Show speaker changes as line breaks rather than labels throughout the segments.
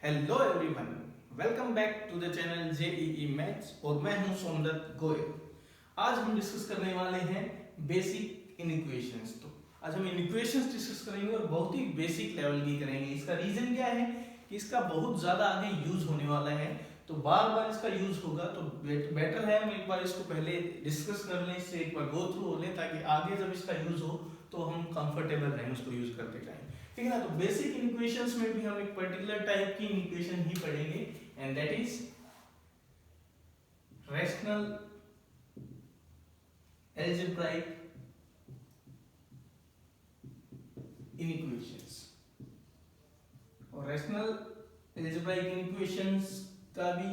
Hello everyone, welcome back to the channel JEE maths और मैं हूं सोमदत्त गोयल। आज हम डिस्कस करने वाले हैं बेसिक इनइक्वेशंस। तो आज हम इनइक्वेशंस डिस्कस करेंगे और बहुत ही बेसिक लेवल की करेंगे। इसका रीजन क्या है कि इसका बहुत ज़्यादा आगे यूज होने वाला है, तो बार बार इसका यूज होगा, तो बेटर है हम एक बार इसको पहले डिस्कस कर लें, इससे एक बार गो थ्रू हो लें, ताकि आगे जब इसका यूज हो तो हम कंफर्टेबल रहें उसको यूज करते टाइम। ठीक है ना। तो बेसिक इनइक्वेशंस में भी हम एक पर्टिकुलर टाइप की इनइक्वेशन ही पढ़ेंगे, and that is rational algebraic inequations. और रैशनल अलजेब्राइक इनइक्वेशंस का भी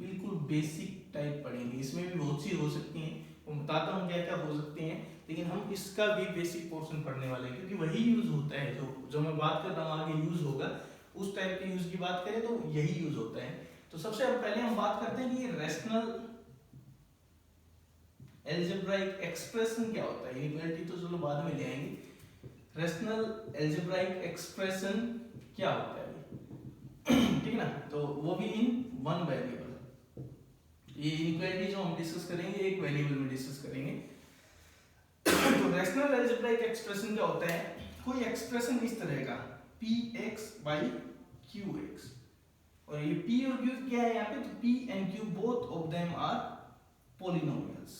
बिल्कुल बेसिक टाइप पढ़ेंगे। इसमें भी बहुत सी हो सकती हैं, मैं बताता हूँ क्या क्या हो सकती हैं, लेकिन हम इसका भी बेसिक पोर्शन पढ़ने वाले हैं, क्योंकि वही यूज होता है जो मैं बात कर रहा हूँ आगे यूज होगा। उस टाइप के यूज की बात करें तो यही यूज होता है। तो सबसे पहले हम बात करते हैं कि रैशनल अलजेब्राइक एक्सप्रेशन क्या होता है। इनइक्वालिटी तो चलो बाद में ले आएंगे। रैशनल अलजेब्राइक एक्सप्रेशन क्या होता है, ठीक है ना। तो वो भी इन वन वेरिएबल। ये इनइक्वालिटी जो हम डिस्कस करेंगे एक वेरिएबल में डिस्कस करेंगे। तो रैशनल अलजेब्राइक एक्सप्रेशन क्या होता है, कोई एक्सप्रेशन इस तरह का px by qx, और ये p और q क्या है यहाँ पे, तो p and q both of them are polynomials,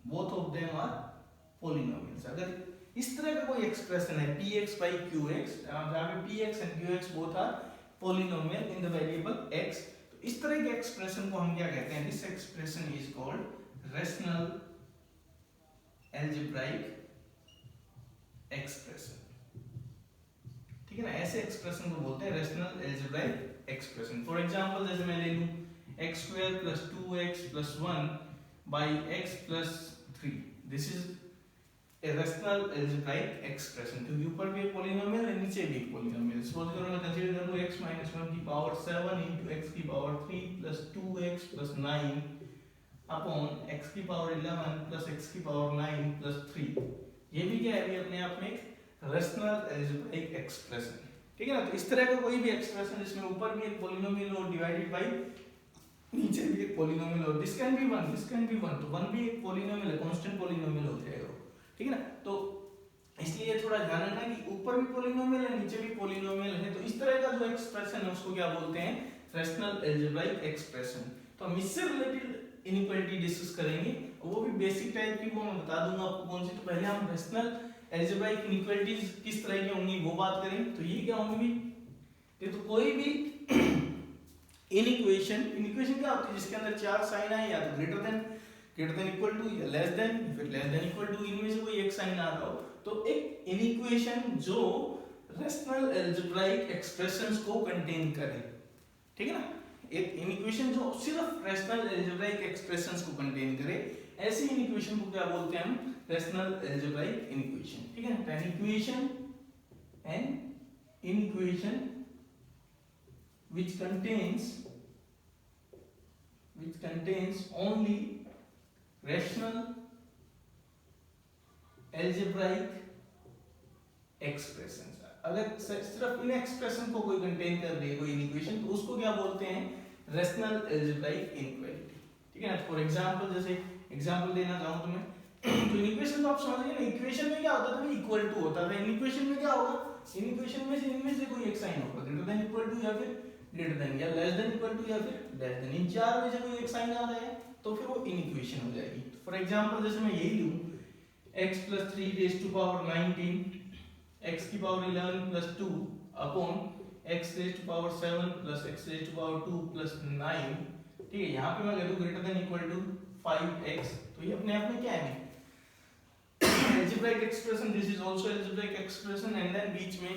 both of them are polynomials। अगर इस तरह का कोई एक्सप्रेशन है px by qx, जहाँ पे px and qx both are polynomial in the variable x, तो इस तरह के एक्सप्रेशन को हम क्या कहते हैं, this expression is called rational algebraic expression. ठीक है ना, ऐसे एक्सप्रेशन को बोलते हैं rational algebraic expression. For example जैसे मैं ले लूं x² + 2x + 1 by x + 3, this is a rational algebraic expression, क्योंकि ऊपर भी एक पॉलीनोमियल है नीचे भी एक पॉलीनोमियल। सपोज करो मैं कंसीडर कर लूं x - 1 की पावर 7 * x की पावर 3 + 2x + 9 अपॉन x की पावर 11 + x की पावर 9 + 3। ये भी क्या है, भी अपने आप में एक रैशनल अलजेब्राइक एक्सप्रेशन। ठीक है ना। तो इस तरह का कोई भी एक्सप्रेशन जिसमें ऊपर भी एक पॉलीनोमियल हो डिवाइडेड बाय नीचे भी एक पॉलीनोमियल हो, this can be 1, this can be 1, तो 1 भी एक पॉलीनोमियल है, कांस्टेंट पॉलीनोमियल हो जाएगा। ठीक है ना। तो इसलिए थोड़ा ध्यान रखना कि ऊपर भी पॉलीनोमियल है नीचे भी पॉलीनोमियल है, तो इस तरह का जो एक्सप्रेशन है उसको क्या बोलते हैं, रैशनल अलजेब्राइक एक्सप्रेशन। तो हम इससे रिलेटेड इनइक्वालिटी डिस्कस करेंगे, वो भी बेसिक टाइप की, वो मैं बता दूंगा आपको कौन सी। तो पहले हम रैशनल अलजेब्राइक इनइक्वालिटीज किस तरह की होंगी वो बात करें। तो ये क्या होंगी, तो कोई भी इनइक्वेशन क्या होती है जिसके अंदर चार साइन आए, या तो ग्रेटर देन इक्वल टू, या लेस देन, फिर लेस देन इक्वल टू, इनमें से कोई एक साइन आ रहा हो, तो एक इनइक्वेशन जो रैशनल अलजेब्राइक एक्सप्रेशंस को कंटेन करे। ठीक है ना, एक इनइक्वेशन जो सिर्फ रैशनल अलजेब्राइक एक्सप्रेशंस को कंटेन करे, ऐसी इनइक्वेशन को क्या बोलते हैं हम, रैशनल अलजेब्राइक इनइक्वेशन। ठीक है ना। Inequation which contains only rational algebraic expressions। अगर सिर्फ इन एक्सप्रेशन को कोई कंटेन कर रही है कोई इक्वेशन, तो उसको क्या बोलते हैं, रैशनल अलजेब्राइक इनइक्वालिटी। ठीक है ना। फॉर एग्जांपल जैसे एग्जांपल देना चाहूं तो मैं, तो इक्वेशन तो आप समझ गए ना, इक्वेशन में क्या होता था, इक्वल टू होता था। इक्वेशन में क्या होगा, इक्वेशन में से इनमें से कोई एक साइन होगा, ग्रेटर देन इक्वल टू, या फिर ग्रेटर देन, या लेस देन इक्वल टू, या फिर लेस देन। इन चार में से कोई एक साइन आ रहा है तो फिर वो इनइक्वेशन हो जाएगी। फॉर एग्जांपल जैसे मैं यही लूं x + 3 * 19 x की पावर 11 + 2 अपॉन x ⁻⁷ + x ⁻2 + 9। ठीक है, यहाँ पे मैं कह दूं greater than equal to 5x, तो ये अपने आप में क्या है, algebraic expression, this is also algebraic expression, and then बीच में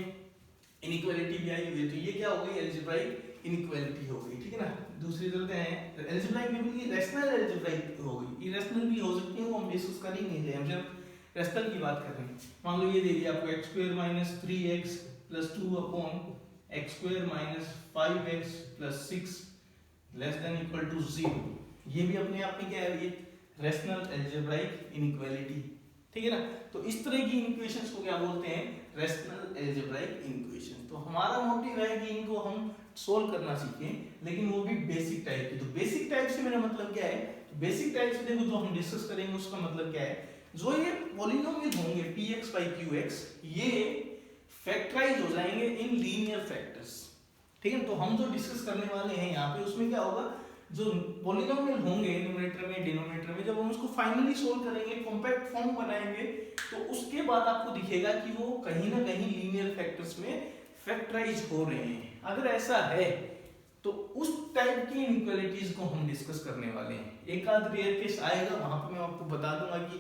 इनइक्वालिटी भी आई हुई है, तो ये क्या हो गई, अलजेब्राइक इनइक्वालिटी हो गई। ठीक है ना। दूसरी तरफ है अलजेब्राइक भी मिल गई, रैशनल अलजेब्राइक हो गई, इरेशनल भी हो सकती है, वो हम डिस्कस कर ही नहीं रहे, हम सिर्फ रैशनल की बात कर रहे हैं। मान लो ये दे दिया आपको x² - 3x + 2 upon x² - 5x + 6 less than equal to 0। ये भी अपने आप में क्या है, ये रैशनल अलजेब्राइक इनइक्वालिटी। ठीक है ना। तो इस तरह की इक्वेशंस को क्या बोलते हैं, रेशनल एल्जेब्राइक इक्वेशन। तो हमारा मोटिव है कि इनको हम सोल्व करना सीखें, लेकिन वो भी बेसिक टाइप की। तो बेसिक टाइप से मेरा मतलब क्या है, बेसिक टाइप से देखो जो हम डिस्कस करेंगे उसका मतलब क्या है, जो ये पॉलिनोमियल होंगे px by qx, ये फैक्टराइज हो जाएंगे इन लीनियर फैक्टर्स, ठीक है। तो हम जो डिस्कस करने वाले हैं यहाँ पे, उसमें क्या होगा, जो पॉलिनोमियल होंगे न्यूमरेटर में डिनोमिनेटर में, जब हम उसको फाइनली सोल्व करेंगे, कॉम्पैक्ट फॉर्म बनाएंगे, तो उसके बाद आपको दिखेगा कि वो कहीं ना कहीं लीनियर फैक्टर्स में फैक्टराइज हो रहे हैं। अगर ऐसा है तो उस टाइप की इनइक्वालिटीज को हम डिस्कस करने वाले हैं। एक आध रेयर केस आएगा, वहां पे मैं आपको बता दूंगा कि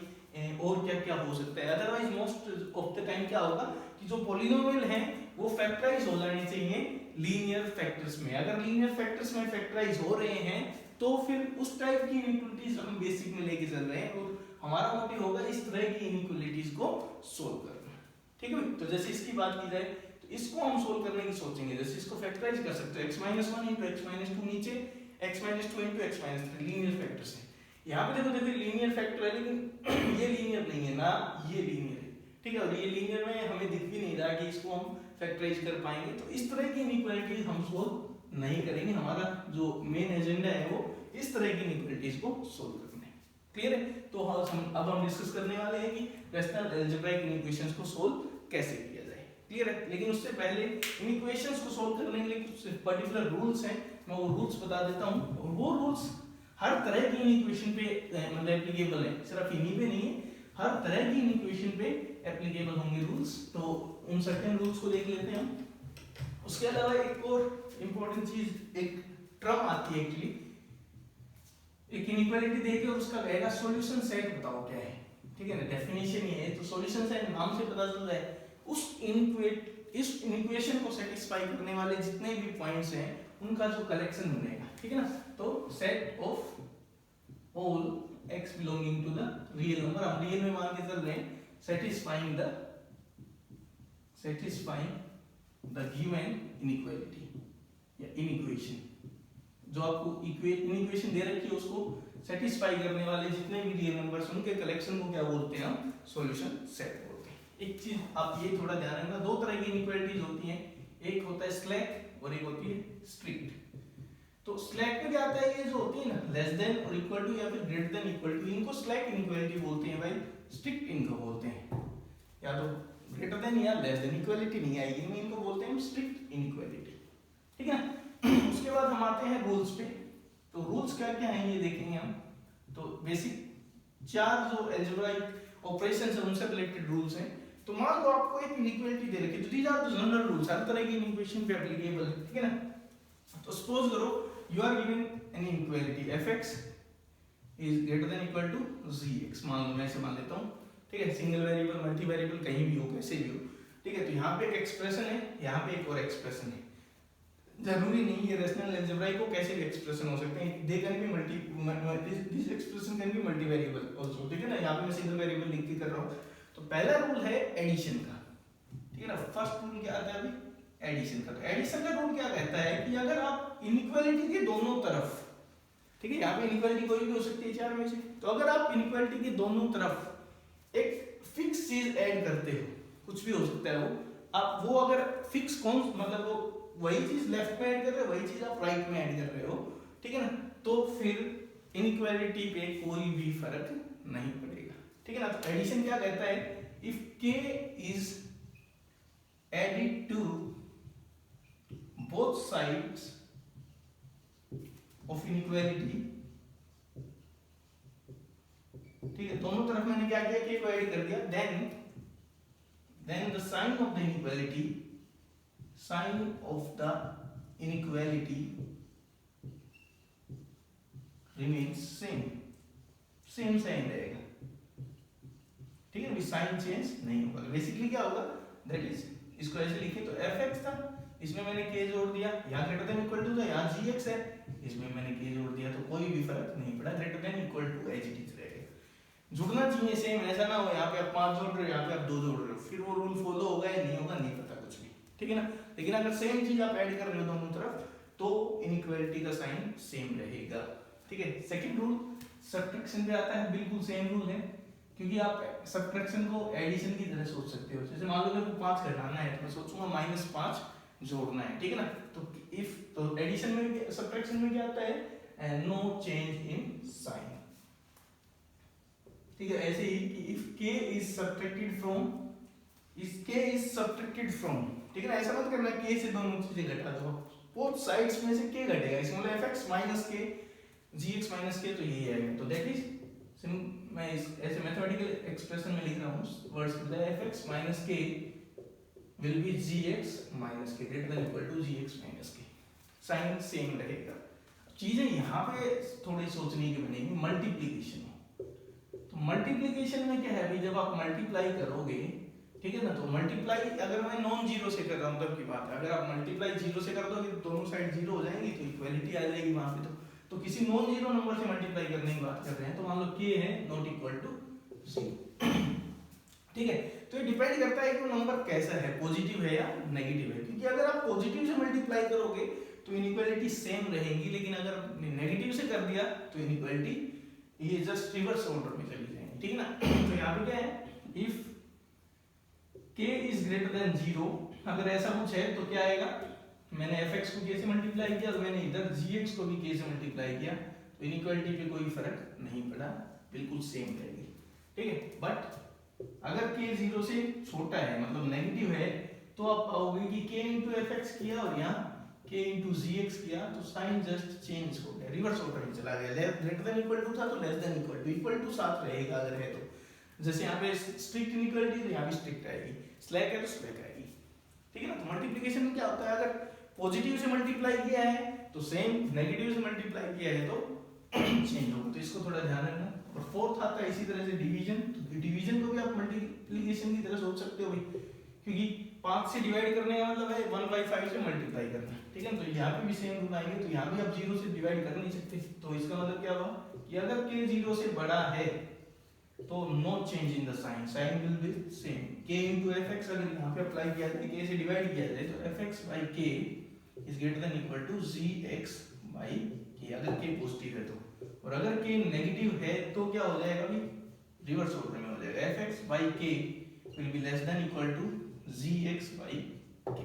और क्या क्या हो सकता है। Otherwise most of the time क्या होगा कि जो पॉलिनोमियल हैं वो फैक्टराइज हो जाने चाहिए लीनियर फैक्टर्स में। अगर लीनियर फैक्टर्स में फैक्टराइज हो रहे हैं तो फिर उस टाइप की इनइक्वालिटीज हम बेसिक में लेके चल रहे हैं, और हमारा मोटिव होगा इस तरह की इनइक्वालिटीज को सोल्व करना, ठीक है। तो जैसे इसकी बात की जाए तो इसको हम सोल्व करने की सोचेंगे, जैसे इसको फैक्टराइज कर सकते हो, x-1 into x-2 नीचे, x-2 into x-3 linear factors है। यहाँ पे देखो लीनियर फैक्टर है, लेकिन ये लीनियर नहीं है ना, ये लीनियर है, ठीक है। और ये लीनियर में हमें दिख भी नहीं रहा कि इसको हम फैक्टराइज कर पाएंगे। तो इस तरह की इनइक्वालिटीज हम सोल्व नहीं करेंगे। हमारा जो मेन एजेंडा है वो इस तरह की इनइक्वालिटीज को सोल्व करना है, क्लियर है। तो अब हम डिस्कस करने वाले हैं कि रेशनल अलजेब्राइक इक्वेशंस को सोल्व कैसे किया जाए, क्लियर है। लेकिन उससे पहले इन इक्वेशंस को सोल्व करने के लिए कुछ पर्टिकुलर रूल्स हैं, मैं वो रूल्स बता देता हूँ। और वो रूल्स हर तरह की इक्वेशन पे मतलब एप्लीकेबल है, सिर्फ इन्हीं पे नहीं है, हर तरह की इक्वेशन पे एप्लीकेबल होंगे रूल्स। तो उन सर्टेन रूल्स को देख लेते हैं हम। उसके अलावा एक और इंपॉर्टेंट चीज, एक टर्म आती है एक्चुअली, एक इनइक्वालिटी देके और उसका कहेगा सॉल्यूशन सेट बताओ क्या है, ठीक है ना, डेफिनेशन ये है। तो सॉल्यूशन सेट नाम से पता चल रहा है इस इक्वेशन को सेटिस्फाई करने वाले जितने भी पॉइंट्स हैं उनका जो कलेक्शन बनेगा, ठीक है ना। तो set of all x belonging to the real number, हम रियल में मान के चल रहे हैं, सेटिस्फाइंग द गिवन इनइक्वालिटी या इनइक्वेशन, जो आपको इक्वेशन दे रखी है उसको सेटिस्फाई करने वाले जितने भी रियल नंबर्स उनके कलेक्शन को क्या बोलते हैं हम, सॉल्यूशन सेट बोलते हैं। एक चीज आप ये थोड़ा ध्यान रखना, दो तरह की इनइक्वालिटीज होती हैं, एक होता है स्लैक और एक होती है स्ट्रिक्ट। तो स्लैक में क्या आता है, ये जो होती है ना लेस देन और इक्वल टू या फिर ग्रेटर देन इक्वल टू, इनको स्लैक इनइक्वालिटी बोलते हैं भाई, स्ट्रिक्ट इनको बोलते हैं। या तो ग्रेटर देन या लेस देन इक्वालिटी नहीं आएगी इनमें, इनको बोलते हैं स्ट्रिक्ट इनइक्वालिटी, ठीक है। उसके बाद हम आते हैं रूल्स पे। तो रूल्स क्या क्या हैं ये देखेंगे हम। तो बेसिक चार जो अलजेब्राइक ऑपरेशंस हैं उनसे रिलेटेड रूल्स हैं। तो मान लो आपको एक इनइक्वालिटी दे रखी है, तो these are the general rules, हर तरह की इक्वेशन पे एप्लीकेबल है, ठीक है ना। तो सपोज करो you are given an inequality fx is greater than equal to gx, मान लो मैं ऐसे मान लेता हूँ, ठीक है। सिंगल वेरिएबल मल्टी वेरिएबल कहीं भी हो, कैसे भी हो, ठीक है। तो यहाँ पे एक एक्सप्रेशन है, यहाँ पे एक और एक्सप्रेशन है। जरूरी नहीं है रेशनल अलजेब्रा को कैसे भी एक्सप्रेशन हो सकते हैं, they can be this expression can be multi variable also, ठीक है ना। यहाँ पे मैं सिंगल वेरिएबल लिख के कर रहा हूँ। तो पहला रूल है एडिशन का, ठीक है ना। फर्स्ट रूल क्या आता है अभी, एडिशन का। तो एडिशन का रूल क्या कहता है कि अगर आप इनइक्वालिटी के दोनों तरफ, ठीक है, यहाँ पे इनइक्वालिटी कोई भी हो सकती है चार में से, तो अगर आप इनइक्वालिटी के दोनों तरफ एक फिक्स चीज ऐड करते हो, कुछ भी हो सकता है वो, आप वो अगर फिक्स कौन मतलब वो वही चीज लेफ्ट में ऐड कर रहे हो, वही चीज आप राइट में ऐड कर रहे हो, ठीक है ना, तो फिर इनइक्वालिटी पे कोई भी फर्क नहीं पड़ेगा, ठीक है ना। तो एडिशन क्या कहता है, if k is added to both sides of inequality, ठीक है, दोनों तरफ मैंने क्या किया, k को ऐड कर दिया, then the sign of the inequality remains same रहेगा, ठीक है। साइन चेंज नहीं होगा। बेसिकली क्या होगा, दैट इज, इसको ऐसे लिखे तो fx था, इसमें मैंने k जोड़ दिया, यहाँ ग्रेटर देन इक्वल टू था, यहाँ gx है, इसमें मैंने k जोड़ दिया, तो कोई भी फर्क नहीं पड़ा, greater than equal to as it is रहेगा। जुड़ना चाहिए सेम, ऐसा ना हो यहाँ पे आप 5 जोड़ रहे हो, यहाँ पे आप 2 जोड़ रहे हो, फिर वो रूल फॉलो होगा या नहीं होगा नहीं पता कुछ भी, ठीक है ना। लेकिन अगर सेम चीज आप ऐड कर रहे हो दोनों तरफ तो इनइक्वालिटी का साइन सेम रहेगा, ठीक है। सेकंड रूल सब्ट्रैक्शन पे आता है, बिल्कुल सेम रूल है, क्योंकि आप सब्ट्रैक्शन को एडिशन की तरह सोच सकते हो। जैसे मान लो मेरे को 5 घटाना है तो मैं सोचूंगा -5 जोड़ना है, ठीक है ना। तो इफ तो एडिशन में सब्ट्रैक्शन में क्या आता है, नो चेंज इन साइन, ठीक है। ऐसे ही कि if k is subtracted from, इस k इज सब्ट्रैक्टेड फ्रॉम, ठीक है ना। ऐसा मत करना k से दोनों चीजें घटा दो, बोथ साइड्स में से k घटेगा, इसमें मतलब fx minus k gx minus k, तो यही आएगा। तो दैट इज मैं इस ऐसे मैथमेटिकल एक्सप्रेशन में लिख रहा हूँ वर्ड्स को, fx minus k will be gx minus k greater than equal to gx minus k, sign same रहेगा। चीजें यहाँ पे थोड़ी सोचने की बनेगी। मल्टीप्लिकेशन, तो मल्टीप्लिकेशन में क्या है भाई, जब आप मल्टीप्लाई करोगे, ठीक है ना, तो मल्टीप्लाई अगर मैं नॉन जीरो से कर रहा हूँ तब की बात है। अगर आप मल्टीप्लाई जीरो से कर दोगे तो दोनों साइड जीरो हो जाएंगी, तो इक्वालिटी आ जाएगी वहां पे। तो किसी नॉन जीरो नंबर से मल्टीप्लाई करने की बात कर रहे हैं, तो मान लो k है नॉट इक्वल टू 0, ठीक है। तो ये डिपेंड करता है कि वो नंबर कैसा है, पॉजिटिव है या नेगेटिव है। क्योंकि अगर आप पॉजिटिव से मल्टीप्लाई करोगे तो इनइक्वालिटी सेम रहेंगी, लेकिन अगर नेगेटिव से कर दिया तो इनइक्वालिटी ये जस्ट रिवर्स ऑर्डर में चली जाएंगी, ठीक है ना। तो यहाँ पे क्या है, if k is greater then 0, अगर ऐसा कुछ है तो क्या आएगा, मैंने fx को k से मल्टीप्लाई किया और मैंने इधर gx को भी k से मल्टीप्लाई किया, तो इनइक्वालिटी पे कोई फर्क नहीं पड़ा, बिल्कुल सेम रहेगी, ठीक है। बट अगर k 0 से छोटा है, मतलब नेगेटिव है, तो आप पाओगे कि k into fx किया और यहाँ k into gx किया, तो साइन जस्ट चेंज हो गया, रिवर्स ऑर्डर में चला गया। ग्रेटर देन इक्वल टू था तो लेस देन इक्वल टू साथ रहेगा अगर है तो। जैसे यहाँ पे स्ट्रिक्ट इनइक्वालिटी तो यहाँ भी स्ट्रिक्ट आएगी, स्लैक है तो स्लैक आएगी, ठीक है ना। तो मल्टीप्लिकेशन में क्या होता है, अगर पॉजिटिव से मल्टीप्लाई किया है तो सेम, नेगेटिव से मल्टीप्लाई किया है तो चेंज होगा, तो इसको थोड़ा ध्यान रखना। और फोर्थ आता है इसी तरह से डिवीजन, तो डिवीजन को भी आप मल्टीप्लिकेशन की तरह सोच सकते हो भाई, क्योंकि 5 से डिवाइड करने का मतलब है 1/5 से मल्टीप्लाई करना, ठीक है। तो यहाँ पे भी सेम रूल आएंगे, तो यहाँ भी आप 0 से डिवाइड कर नहीं सकते, तो इसका मतलब क्या हुआ कि अगर k 0 से बड़ा है तो no change in the sign, sign will be same. k into fx अगर यहाँ पे अप्लाई किया जाए, k से डिवाइड किया जाए, तो fx by k is greater than equal to gx by k, अगर k पॉजिटिव है तो। और अगर k नेगेटिव है तो क्या हो जाएगा अभी, रिवर्स ऑर्डर में हो जाएगा, fx by k will be less than equal to gx by k,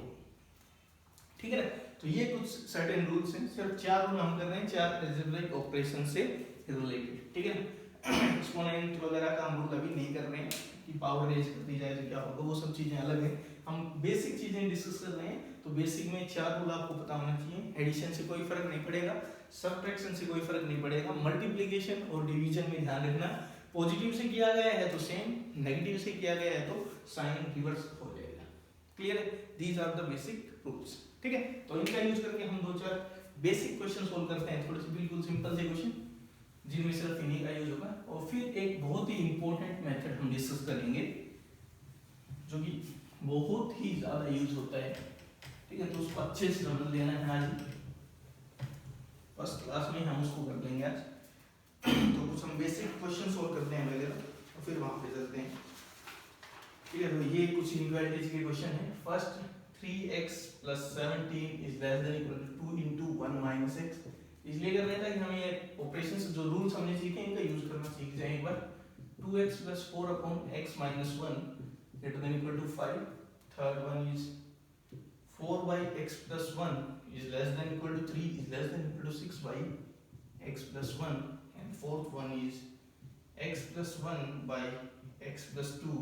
ठीक है ना। तो ये कुछ सर्टेन रूल्स हैं, सिर्फ 4 रूल हम कर रहे हैं, 4 अलजेब्रिक ऑपरेशन से रिलेटेड, ठीक है ना। एक्सपोनेंट वगैरह का हम रूल अभी नहीं कर रहे हैं कि पावर रेज कर दी जाए तो क्या होगा, वो सब चीजें अलग हैं। हम बेसिक चीजें डिस्कस कर रहे हैं, तो बेसिक में 4 रूल आपको पता होना चाहिए। एडिशन से कोई फर्क नहीं पड़ेगा, सब्ट्रैक्शन से कोई फर्क नहीं पड़ेगा, मल्टीप्लिकेशन और डिवीजन में ध्यान रखना, पॉजिटिव से किया गया है तो सेम, नेगेटिव से किया गया है तो साइन रिवर्स हो जाएगा। क्लियर है, these are the basic rules, ठीक है। तो इनका यूज करके हम 2-4 बेसिक क्वेश्चन सोल्व करते हैं, थोड़े से बिल्कुल सिंपल से क्वेश्चन जिनमें सिर्फ इन्हीं का यूज होगा। और फिर एक बहुत ही इंपॉर्टेंट मेथड हम डिस्कस करेंगे जो कि बहुत ही ज्यादा यूज होता है, ठीक है। तो उसको अच्छे से समझ लेना है, आज फर्स्ट क्लास में हम उसको कर लेंगे आज। तो कुछ हम बेसिक क्वेश्चन सोल्व करते हैं वगैरह, और फिर वहां पे चलते हैं, ठीक है। तो ये कुछ इनइक्वालिटीज के क्वेश्चन है। First, 3x + 17 is less than equal to 2 × 1 - x, इसलिए कर रहे थे कि हम ये ऑपरेशंस जो रूल्स हमने सीखे इनका यूज करना सीख जाए एक बार। 2x + 4/x - 1 greater than equal to 5. Third one is 4/x + 1 is less than equal to 3 is less than equal to 6/x + 1, and fourth one is x + 1/x + 2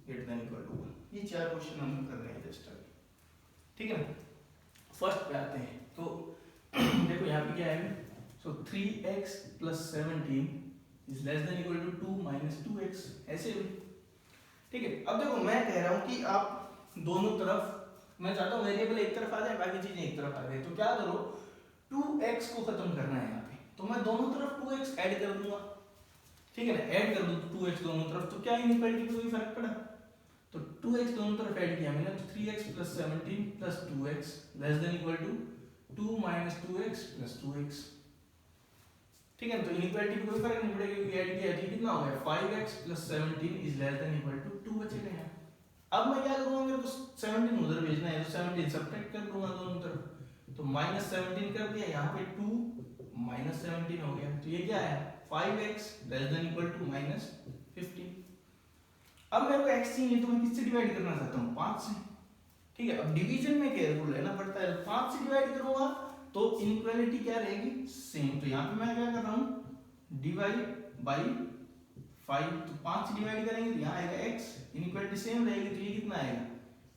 greater than equal to 1. ये 4 question हम कर रहे हैं just अभी, ठीक है ना। First पे आते हैं, तो देखो यहाँ पे क्या है, सो 3x + 17 is less than equal to 2 - 2x, ऐसे, ठीक है। अब देखो मैं कह रहा हूँ कि आप दोनों तरफ, मैं चाहता हूँ वेरिएबल एक तरफ आ जाए, बाकी चीजें एक तरफ आ जाए, तो क्या करो, 2x को खत्म करना है यहाँ पे, तो मैं दोनों तरफ 2x ऐड कर दूंगा, ठीक है ना। ऐड कर दो 2x दोनों तरफ, तो क्या इनइक्वालिटी पे कोई फर्क पड़ा, तो 2x दोनों तरफ ऐड किया मैंने, तो 3x + 17 + 2x less than equal to 2 - 2x + 2x, ठीक है। तो इनइक्वालिटी पे कोई फर्क नहीं पड़ेगा क्योंकि ऐड किया है, कितना हो गया, 5x + 17 is less than equal to 2 बचेगा यहाँ। अब मैं क्या करूँगा, मेरे को 17 उधर भेजना है, तो 17 सब्ट्रैक्ट कर दूंगा दोनों तरफ, तो -17 कर दिया, यहाँ पे 2 - 17 हो गया, तो ये क्या है, 5x less than equal to -15, अब मेरे को x चाहिए तो मैं किससे डिवाइड करना चाहता हूँ 5 से, ठीक है। अब डिवीजन में केयरफुल रहना पड़ता है, 5 से डिवाइड करूंगा तो इनइक्वालिटी क्या रहेगी सेम, तो यहाँ पे मैं क्या कर रहा हूँ डिवाइड बाई 5, तो 5 से डिवाइड करेंगे तो यहाँ आएगा x, इनइक्वालिटी सेम रहेगी तो ये कितना आएगा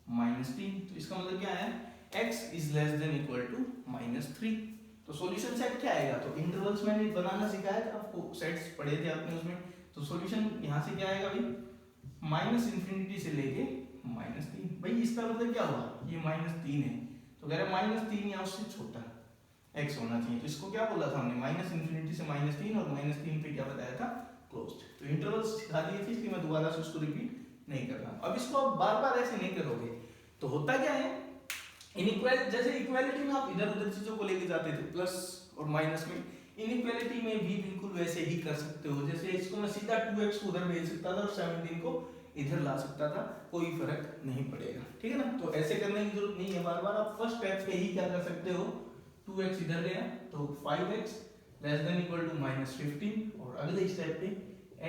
-3, तो इसका मतलब क्या है x is less than equal to -3। तो सॉल्यूशन सेट क्या आएगा, तो इंटरवल्स मैंने बनाना सिखाया था आपको, सेट्स पढ़े थे आपने उसमें, तो सॉल्यूशन यहाँ से क्या आएगा भाई -∞ से लेके -3, भाई इसका मतलब क्या हुआ ये -3 है तो कह रहे -3 या उससे छोटा x होना चाहिए, तो इसको क्या बोला था हमने -∞ से -3 और -3 पे क्या बताया था क्लोज्ड। तो इंटरवल्स सिखा दिए थे इसलिए मैं दोबारा से उसको रिपीट नहीं कर रहा हूं। अब इसको आप बार बार ऐसे नहीं करोगे तो होता क्या है इनइक्वालिटी, जैसे इक्वालिटी में आप इधर उधर चीजों को लेके जाते थे प्लस और माइनस में, इनइक्वालिटी में भी बिल्कुल वैसे ही कर सकते हो। जैसे इसको मैं सीधा 2x को उधर भेज सकता था और 17 को इधर ला सकता था, कोई फर्क नहीं पड़ेगा, ठीक है ना। तो ऐसे करने की जरूरत नहीं है बार बार, आप फर्स्ट स्टेप पे ही क्या कर सकते हो 2x इधर गया तो 5x less than equal to -15 और अगले स्टेप पे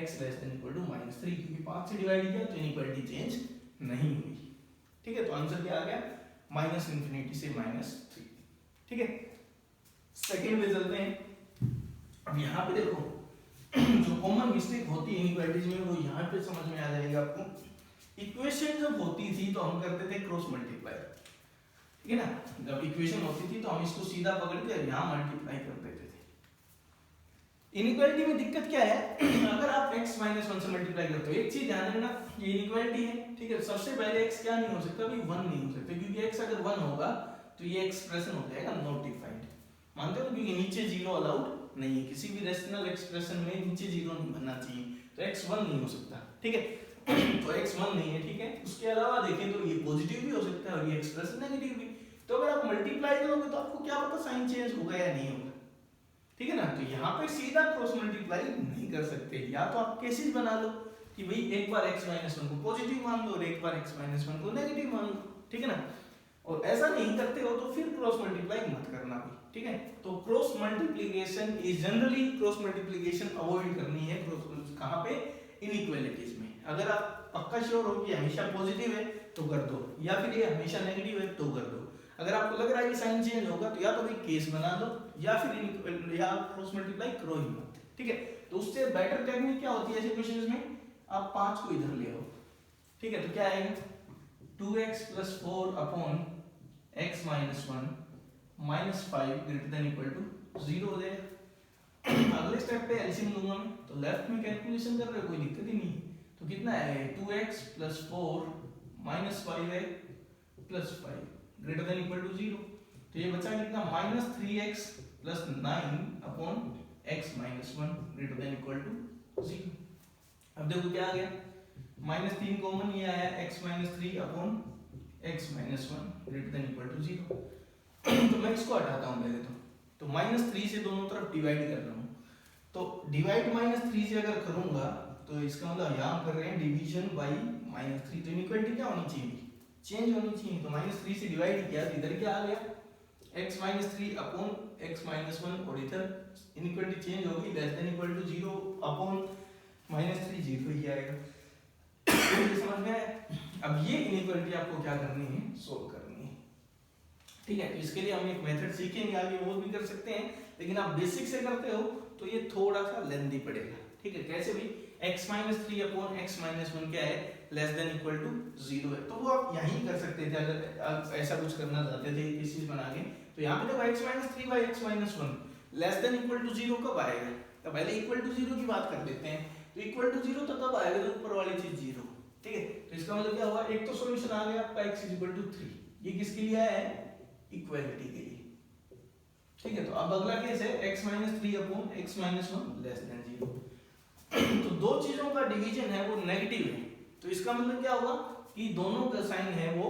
x less than equal to -3, क्योंकि 5 से डिवाइड किया तो इनइक्वालिटी चेंज नहीं हुई, ठीक है। तो आंसर क्या आ गया -∞ से -3, ठीक है। सेकंड पे चलते हैं। अब यहाँ पे देखो जो कॉमन मिस्टेक होती है इनइक्वालिटीज में वो यहाँ पे समझ में आ जाएगा आपको। इक्वेशन जब होती थी तो हम करते थे क्रॉस मल्टीप्लाई, ठीक है ना, जब इक्वेशन होती थी तो हम इसको सीधा पकड़ के यहाँ मल्टीप्लाई कर देते थे। इनइक्वालिटी में दिक्कत क्या है अगर आप x - 1 से मल्टीप्लाई करते हो, एक चीज ध्यान रखना ये इनइक्वालिटी है, ठीक है। सबसे पहले x क्या नहीं हो सकता भाई 1 नहीं हो सकता, क्योंकि x अगर 1 होगा तो ये एक्सप्रेशन हो जाएगा नोटिफाइड, मानते हो, क्योंकि नीचे जीरो अलाउड नहीं है, किसी भी रेशनल एक्सप्रेशन में नीचे जीरो नहीं बनना चाहिए, तो x 1 नहीं हो सकता, ठीक है। तो x 1 नहीं है, ठीक है। उसके अलावा देखें तो ये पॉजिटिव भी हो सकता है और ये एक्सप्रेशन नेगेटिव भी, तो अगर आप मल्टीप्लाई करोगे तो आपको क्या पता साइन चेंज होगा या नहीं होगा, ठीक है ना। तो यहाँ पे सीधा क्रॉस मल्टीप्लाई नहीं कर सकते, या तो आप केसेस बना लो कि भाई एक बार x - 1 को पॉजिटिव मान लो और एक बार x - 1 को नेगेटिव मान लो, ठीक है ना। और ऐसा नहीं करते हो तो फिर क्रॉस मल्टीप्लाई मत करना भी, ठीक है। तो cross multiplication is generally cross multiplication avoid करनी है कहाँ पे इनइक्वालिटीज में। अगर आप पक्का श्योर हो कि हमेशा पॉजिटिव है तो कर दो, या फिर ये हमेशा नेगेटिव है तो कर दो। अगर आपको लग रहा है कि साइन चेंज होगा तो या तो कोई केस बना दो या फिर या क्रॉस मल्टीप्लाई करो ही मत, ठीक है। तो उससे बेटर टेक्निक क्या होती है ऐसे क्वेश्चंस में, आप 5 को इधर ले आओ, ठीक है। तो क्या आएगा 2x + 4 upon x - 1 -5 greater than equal to 0 हो जाएगा। अगले स्टेप पे एलसीएम लूंगा मैं, तो लेफ्ट में कैलकुलेशन कर रहे हो कोई दिक्कत ही नहीं, तो कितना है 2x + 4 -5 + 5 greater than equal to 0, तो ये बचा कितना -3x + 9 upon x - 1 greater than equal to 0। अब देखो क्या आ गया -3 कॉमन, ये आया x - 3 upon x - 1 greater than equal to 0। तो मैं इसको हटाता हूँ पहले तो -3 से दोनों तरफ डिवाइड कर रहा हूँ, तो डिवाइड -3 से अगर करूंगा तो इसका मतलब यहाँ कर रहे हैं डिवीजन बाई -3, तो इनइक्वालिटी क्या होनी चाहिए चेंज होनी चाहिए। तो -3 से डिवाइड किया तो इधर क्या आ गया x - 3 अपॉन x - 1 और इधर इनइक्वालिटी चेंज होगी less than equal to 0 upon -3 0 ही आएगा। समझ में आया। अब ये इनइक्वालिटी आपको क्या करनी है सोल्व करनी है, ठीक है। तो इसके लिए हम एक मेथड सीखेंगे आगे, वो भी कर सकते हैं, लेकिन आप बेसिक से करते हो तो ये थोड़ा सा लेंथी पड़ेगा, ठीक है। कैसे भी x - 3 अपॉन x - 1 क्या है लेस देन इक्वल टू 0 है, तो वो आप यहीं कर सकते थे अगर ऐसा कुछ करना चाहते थे किसी चीज बना के। तो यहाँ पे देखो x - 3 by x - 1 less than equal to 0 कब आएगा, तो पहले इक्वल टू 0 की बात कर लेते हैं। तो इक्वल टू 0 तो तब आएगा जब ऊपर वाली चीज 0, ठीक है। तो इसका मतलब क्या हुआ, एक तो सॉल्यूशन आ गया आपका x = 3, ये किसके लिए आया है इक्वालिटी के लिए, ठीक है। तो अब अगला केस है x - 3 upon x - 1 less then 0। तो दो चीजों का डिवीजन है वो नेगेटिव है, तो इसका मतलब क्या होगा कि दोनों का साइन है वो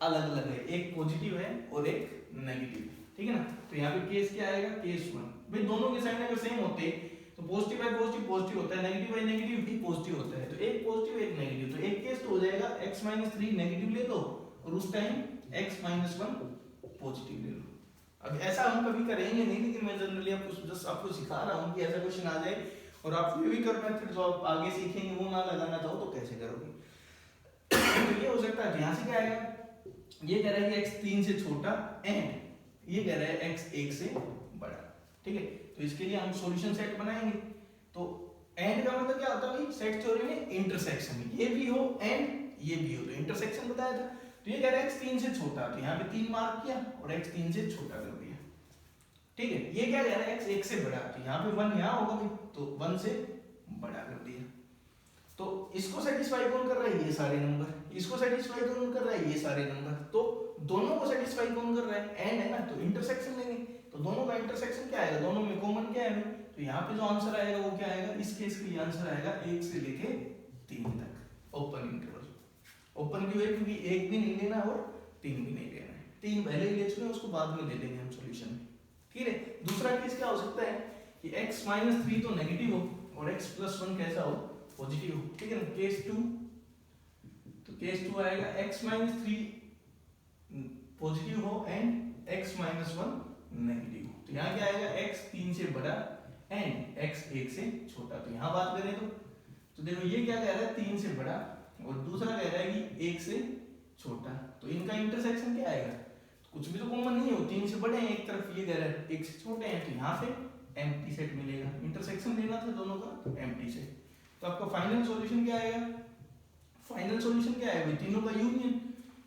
अलग अलग है, एक पॉजिटिव है और एक नेगेटिव है, ठीक है ना। तो यहाँ पे केस क्या आएगा केस 1, भाई दोनों के साइन अगर सेम होते तो पॉजिटिव बाय पॉजिटिव पॉजिटिव होता है, नेगेटिव बाय नेगेटिव भी पॉजिटिव होता है, तो एक पॉजिटिव एक नेगेटिव, तो एक केस तो हो जाएगा x - 3 नेगेटिव ले लो और उस टाइम x - 1 पॉजिटिव ले लो। अब ऐसा हम कभी करेंगे नहीं, लेकिन मैं जनरली आपको जस्ट आपको सिखा रहा हूँ कि ऐसा क्वेश्चन आ जाए और आप ये भी कर मेथड जो आप आगे सीखेंगे वो ना लगाना चाहो तो कैसे करोगे। तो ये हो सकता है, तो यहाँ से क्या आएगा, ये कह रहा है कि x 3 से छोटा एंड ये कह रहा है x 1 से बड़ा। ठीक है, तो इसके लिए हम सॉल्यूशन सेट बनाएंगे। तो एंड का मतलब क्या होता है भाई, सेट थ्योरी में इंटरसेक्शन, ये भी हो एंड ये भी हो, तो इंटरसेक्शन बताया था। तो ये कह रहा है x 3 से छोटा, तो यहाँ पे 3 मार्क किया और x 3 से छोटा कर दिया। ठीक है, ये क्या कह रहा है x 1 से बड़ा, तो यहाँ पे 1 यहाँ होगा भाई, तो 1 से बड़ा कर दिया। तो इसको सेटिस्फाई कौन कर रहा है, ये सारे नंबर, इसको सेटिस्फाई कौन कर रहा है, ये सारे नंबर, तो दोनों को सेटिस्फाई कौन कर रहा है, एंड है ना, तो इंटरसेक्शन लेंगे। तो दोनों का इंटरसेक्शन क्या आएगा, दोनों में कॉमन क्या है, तो यहाँ पे जो आंसर आएगा वो क्या आएगा, इस केस के लिए आंसर आएगा 1 से लेके 3 तक ओपन इंटरवल। ओपन क्यों है, क्योंकि 1 भी नहीं लेना और 3 भी नहीं लेना है, 3 पहले ही ले चुके हैं, उसको बाद में ले लेंगे हम सॉल्यूशन में। ठीक है, दूसरा केस क्या हो सकता है कि x - 3 तो नेगेटिव हो और x + 1 कैसा हो, पॉजिटिव हो। ठीक है ना, केस 2, तो केस 2 आएगा x - 3 पॉजिटिव हो एंड x - 1 नेगेटिव हो। तो यहाँ क्या आएगा, x 3 से बड़ा एंड x 1 से छोटा। तो यहाँ बात करें तो देखो ये क्या कह रहा है, 3 से बड़ा, और दूसरा कह रहा है कि 1 से छोटा, तो इनका इंटरसेक्शन क्या आएगा, तो कुछ भी तो कॉमन नहीं हो, 3 से बड़े हैं एक तरफ, ये कह रहा है 1 से छोटे हैं, तो यहाँ से एम्प्टी सेट मिलेगा। इंटरसेक्शन लेना था दोनों का, एम्प्टी सेट। तो आपका फाइनल सॉल्यूशन क्या आएगा, फाइनल सॉल्यूशन क्या है भाई, तीनों का यूनियन,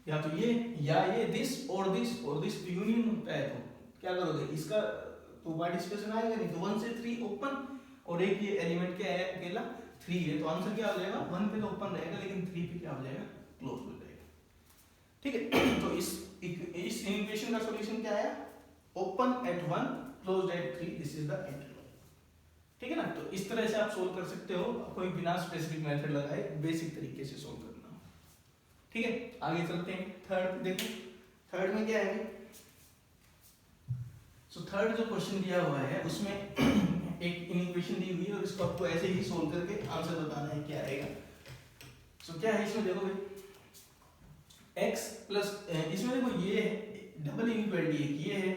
या तो ये या ये, दिस और दिस यूनियन होता है। तो क्या करोगे, इसका तो पार्टिसिपेशन आएगा नहीं, तो 1 से 3 ओपन, और एक ये एलिमेंट क्या है अकेला 3 है, तो आंसर क्या हो जाएगा, 1 पे तो ओपन रहेगा लेकिन 3 पे क्या हो जाएगा, क्लोज हो जाएगा। ठीक है, तो इस इक्वेशन का सॉल्यूशन क्या है, open at 1 closed eight 3, this is the interval. ठीक है ना, तो इस तरह से आप सोल्व कर सकते हो, कोई बिना स्पेसिफिक मेथड लगाए बेसिक तरीके से सोल्व करना। ठीक है, आगे चलते हैं। थर्ड देखो, थर्ड में क्या है, सो थर्ड जो क्वेश्चन दिया हुआ है उसमें एक इक्वेशन दी हुई है और इसको आपको ऐसे ही सोल्व करके आंसर बताना है क्या आएगा। सो क्या है इसमें, देखो भाई x प्लस, इसमें देखो ये डबल इनइक्वालिटी, एक ये है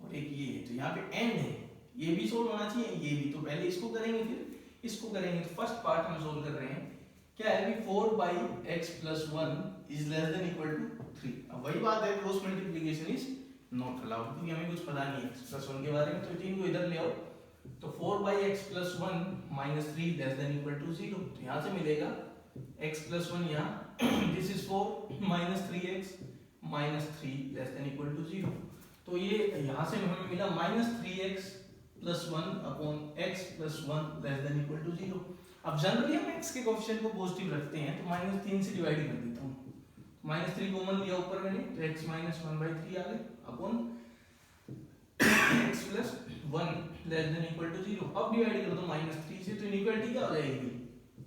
और एक ये है, तो यहाँ पे एंड है, ये भी सोल्व होना चाहिए, ये भी। तो पहले इसको करेंगे फिर इसको करेंगे। तो फर्स्ट पार्ट हम सोल्व कर रहे हैं, क्या है कि 4/x + 1 is less than equal to 3। अब वही बात है, cross multiplication is not allowed, क्योंकि हमें कुछ पता नहीं है x + 1 के बारे में, तो 3 को इधर ले आओ, तो 4/x + 1 - 3 less than equal to 0। तो यहाँ से मिलेगा x + 1 यहाँ, this is 4 - 3x - 3 less than equal to 0। तो ये यहाँ से हमें मिला -3x + 1 upon x + 1 less than equal to 0। अब जनरली हम x के कोएफिशिएंट को पॉजिटिव रखते हैं, तो -3 से डिवाइड कर देता हूँ, -3 कॉमन लिया ऊपर मैंने, तो x - 1/3 आ गए upon x + 1 less than equal to 0। अब डिवाइड कर दो -3 से, तो इनइक्वालिटी क्या हो जाएगी,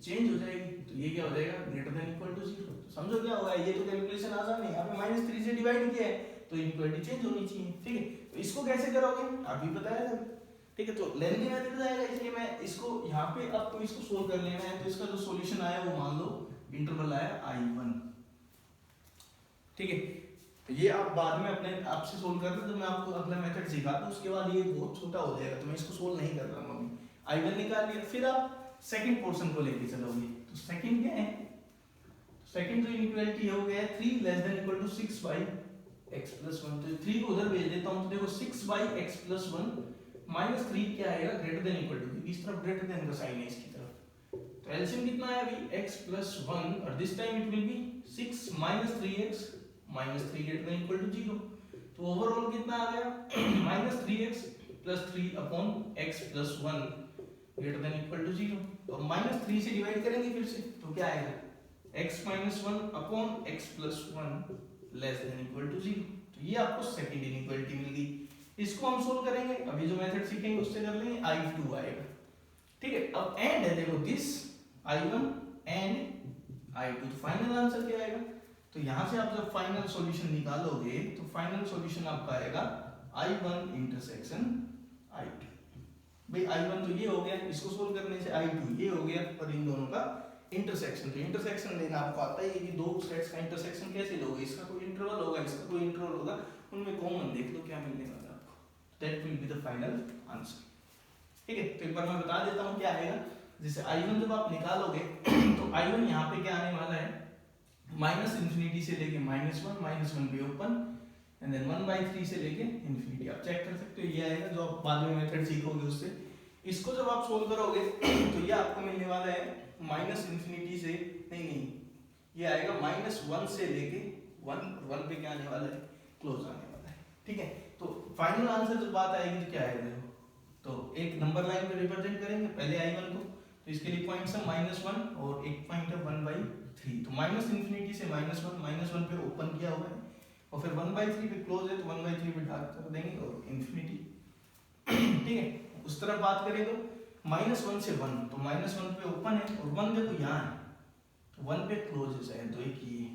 चेंज हो जाएगी, तो ये क्या हो जाएगा, ग्रेटर देन इक्वल टू 0। तो समझो क्या होगा, ये तो कैलकुलेशन आसान है, यहाँ पे -3 से डिवाइड किया है तो इनइक्वालिटी चेंज होनी चाहिए। ठीक है, तो इसको कैसे करोगे अभी बताया था। ठीक है, तो लेंथी मेथड आएगा, इसलिए मैं इसको यहाँ पे आपको इसको सोल्व कर लेना है। तो इसका जो सॉल्यूशन आया वो मान लो इंटरवल आया I1। ठीक है, तो ये आप बाद में अपने आप से सोल्व करना, तो मैं आपको अगला मेथड सिखाता हूँ, उसके बाद ये बहुत छोटा हो जाएगा, तो मैं इसको सोल्व नहीं कर रहा हूँ अभी। I1 निकाल लिया, फिर आप सेकंड पोर्शन को लेके चलोगे। तो सेकंड क्या है, सेकंड जो इनइक्वालिटी हो गया 3 less than equal to 6/x + 1। तो 3 को उधर भेज देता हूँ, तो देखो 6/x + 1 -3 क्या आएगा, ग्रेटर देन इक्वल टू, क्योंकि इस तरफ ग्रेटर देन का साइन है इसकी तरफ। तो एलसीएम कितना आया अभी, x + 1, और this time it will be 6 - 3x - 3 greater than equal to 0। तो ओवरऑल कितना आ गया, -3x + 3 upon x + 1 greater than equal to 0। तो -3 से डिवाइड करेंगे फिर से, तो क्या आएगा, x - 1 upon x + 1 less than equal to 0। तो ये आपको सेकंड इनइक्वालिटी मिल गई। इसको हम सोल्व करेंगे, अभी जो मेथड सीखेंगे उससे कर लेंगे, I2 आएगा। ठीक है, अब एंड है, देखो दिस I1 एंड I2, तो फाइनल आंसर क्या आएगा। तो यहाँ से आप जब फाइनल सॉल्यूशन निकालोगे, तो फाइनल सॉल्यूशन आपका आएगा I1 इंटरसेक्शन I2। भाई I1 तो ये हो गया, इसको सोल्व करने से I2 ये हो गया, और इन दोनों का इंटरसेक्शन। तो इंटरसेक्शन लेना आपको आता है कि दो सेट्स का इंटरसेक्शन कैसे लोगे, इसका कोई इंटरवल होगा, इसका कोई इंटरवल होगा, उनमें कॉमन देख लो क्या मिलने वाला है आपको, that will be the final answer. ठीक है, तो एक बार मैं बता देता हूँ क्या आएगा। जैसे I1 जब आप निकालोगे तो I1 यहाँ पे क्या आने वाला है, माइनस इन्फिनिटी से लेके -1 पे ओपन एंड देन 1/3 से लेके इन्फिनिटी। आप चेक कर सकते हो, ये आएगा जो आप बाद में मेथड सीखोगे उससे। इसको जब आप सोल्व करोगे तो ये आपको मिलने वाला है माइनस इन्फिनिटी से नहीं, ये आएगा -1 से लेके 1 पे क्या आने वाला है, क्लोज आने वाला है। ठीक है, तो फाइनल आंसर जब बात आएगी तो क्या आएगा, तो एक नंबर लाइन पे रिप्रेजेंट करेंगे पहले I1 को, तो इसके लिए पॉइंट्स है -1 और एक पॉइंट है 1/3। तो माइनस इन्फिनिटी से -1 पे ओपन किया हुआ है और फिर 1/3 पे क्लोज है, तो 1/3 पे डार्क कर देंगे और इन्फिनिटी। ठीक है, उस तरफ बात करें तो -1 से 1, तो -1 पे ओपन है और 1 देखो यहाँ है, तो 1 पे क्लोज है शायद, तो एक ही है।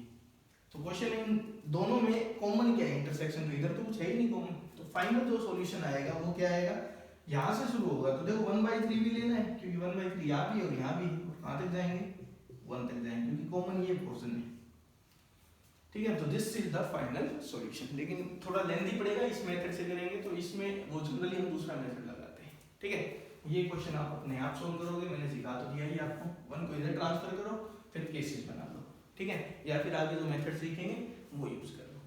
तो क्वेश्चन इन दोनों में कॉमन क्या है, इंटरसेक्शन, तो इधर तो कुछ है ही नहीं कॉमन। तो फाइनल जो सॉल्यूशन आएगा वो क्या आएगा, यहाँ से शुरू होगा, तो देखो 1/3 भी लेना है क्योंकि 1/3 यहाँ भी और यहाँ भी, कहाँ तक जाएंगे, 1 तक जाएंगे क्योंकि कॉमन ये पोर्शन है। ठीक है, तो this is the final solution. लेकिन थोड़ा लेंथी पड़ेगा, इस मेथड से करेंगे तो इसमें वो जनरली हम दूसरा मेथड लगाते हैं। ठीक है, ये क्वेश्चन आप अपने आप सोल्व करोगे, मैंने सिखा तो दिया ही आपको। 1 को इधर ट्रांसफर करो, फिर केसेस बना लो। ठीक है, या फिर आगे जो मेथड सीखेंगे वो यूज कर लो।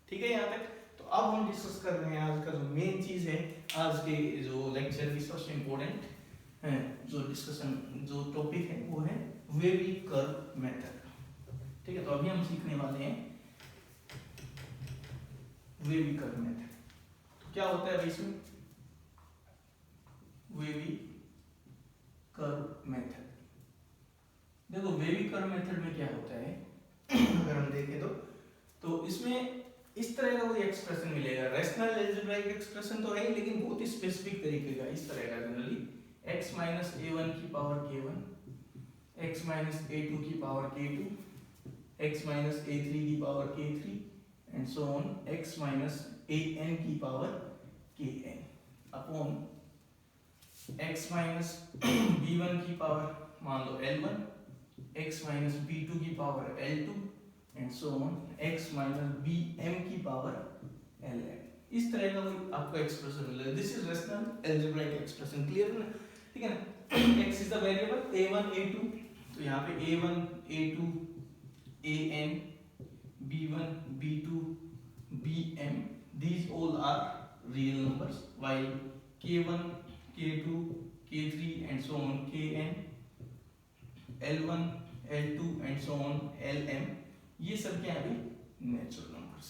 ठीक है, यहाँ तक। तो अब हम डिस्कस कर रहे हैं आज का जो मेन चीज है, आज के जो लेक्चर की सबसे इम्पोर्टेंट जो डिस्कशन जो टॉपिक है वो है वेवी कर्व मेथड। ठीक है, तो अभी हम सीखने वाले हैं वेवी कर्व मेथड। तो क्या होता है इसमें, वेवी कर्व मेथड। देखो वेवी कर्व मेथड में क्या होता है अगर हम देखें तो इसमें इस तरह का कोई एक्सप्रेशन मिलेगा। रैशनल अलजेब्राइक एक्सप्रेशन तो है ही, लेकिन बहुत ही स्पेसिफिक तरीके का, इस तरह का जनरली x माइनस a1 की power k1, x minus a2 की power k2, x minus a3 की power k3 and so on x minus an की power kn upon x minus b1 की पावर मान लो l1, x माइनस b2 की power l2 and so on x minus bm की power ln। इस तरह का कोई आपको एक्सप्रेशन मिलेगा। This is rational algebraic expression. Clear है ना? ठीक है ना? x is the variable a1 a2, तो यहाँ पे a1 a2 an b1 b2 bm, these all are real numbers, while k1 k2 k3 and so on kn, l1 l2 and so on lm, ये सब क्या है भाई, natural numbers,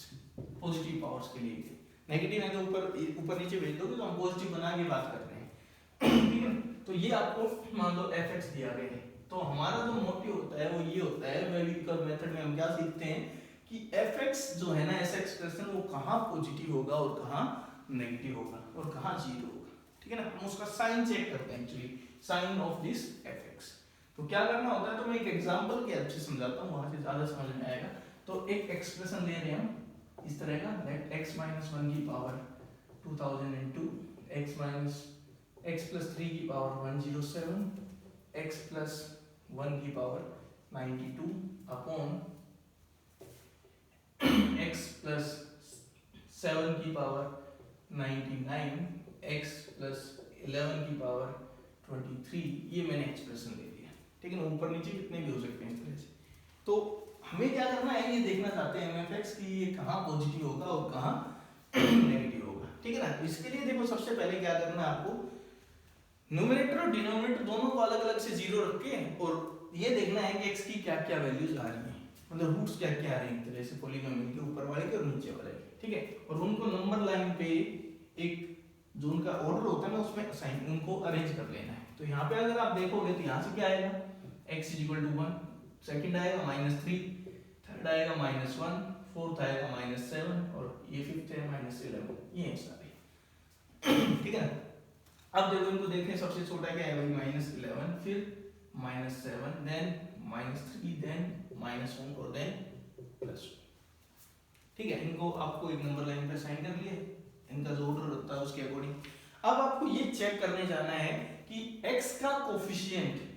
positive powers के लिए। नेगेटिव है तो ऊपर नीचे भेज दोगे, तो हम पॉजिटिव बना के बात कर रहे हैं। ठीक है, तो ये आपको मान लो fx दिया गया है, तो हमारा जो मोटिव होता है वो ये होता है, वेवी कर्व मेथड में हम क्या सीखते हैं कि fx जो है ना, ऐसा एक्सप्रेशन वो कहाँ पॉजिटिव होगा और कहाँ नेगेटिव होगा और कहाँ जीरो होगा। ठीक है ना, हम उसका साइन चेक करते हैं, actually sign of this fx। तो क्या करना होता है, तो मैं एक एग्जांपल के अच्छे समझाता हूँ, वहां से ज्यादा समझ में आएगा। तो एक एक्सप्रेशन ले रहे हैं हम इस तरह का, लेट x माइनस 1 की power 2002, x minus x plus 3 की पावर 107, x प्लस 1 की पावर 92 अपॉन x प्लस 7 की पावर 99, x प्लस 11 की पावर 23। ये मैंने एक्सप्रेशन ले लिया। ठीक है ना, ऊपर नीचे कितने भी हो सकते हैं इस तरह से। तो हमें क्या करना है, ये देखना चाहते हैं mfx कि ये कहाँ पॉजिटिव होगा और कहाँ नेगेटिव होगा। ठीक है ना, तो इसके लिए देखो सबसे पहले क्या करना है आपको, न्यूमरेटर और डिनोमिनेटर दोनों को अलग अलग से जीरो रख के और ये देखना है कि x की क्या क्या वैल्यूज आ रही हैं, मतलब रूट्स क्या क्या आ रही हैं, तरह से पॉलीनोमियल के ऊपर वाले के और नीचे वाले के। ठीक है, और उनको नंबर लाइन पे एक जो उनका ऑर्डर होता है ना उसमें असाइन उनको अरेंज कर लेना है। तो यहाँ पे अगर आप देखोगे तो यहाँ से क्या आएगा, x is equal to 1, second आएगा -3, थर्ड आएगा -1, फोर्थ आएगा -7 और ये फिफ्थ है -11। ये है सारे। ठीक है ना, अब देखो इनको देखें, सबसे छोटा क्या है भाई -11, फिर -7, देन -3, देन -1 और देन +1। ठीक है, इनको आपको एक नंबर लाइन पे असाइन कर लिए, इनका जो ऑर्डर होता है उसके अकॉर्डिंग। अब आपको ये चेक करने जाना है कि x का कोफिशिएंट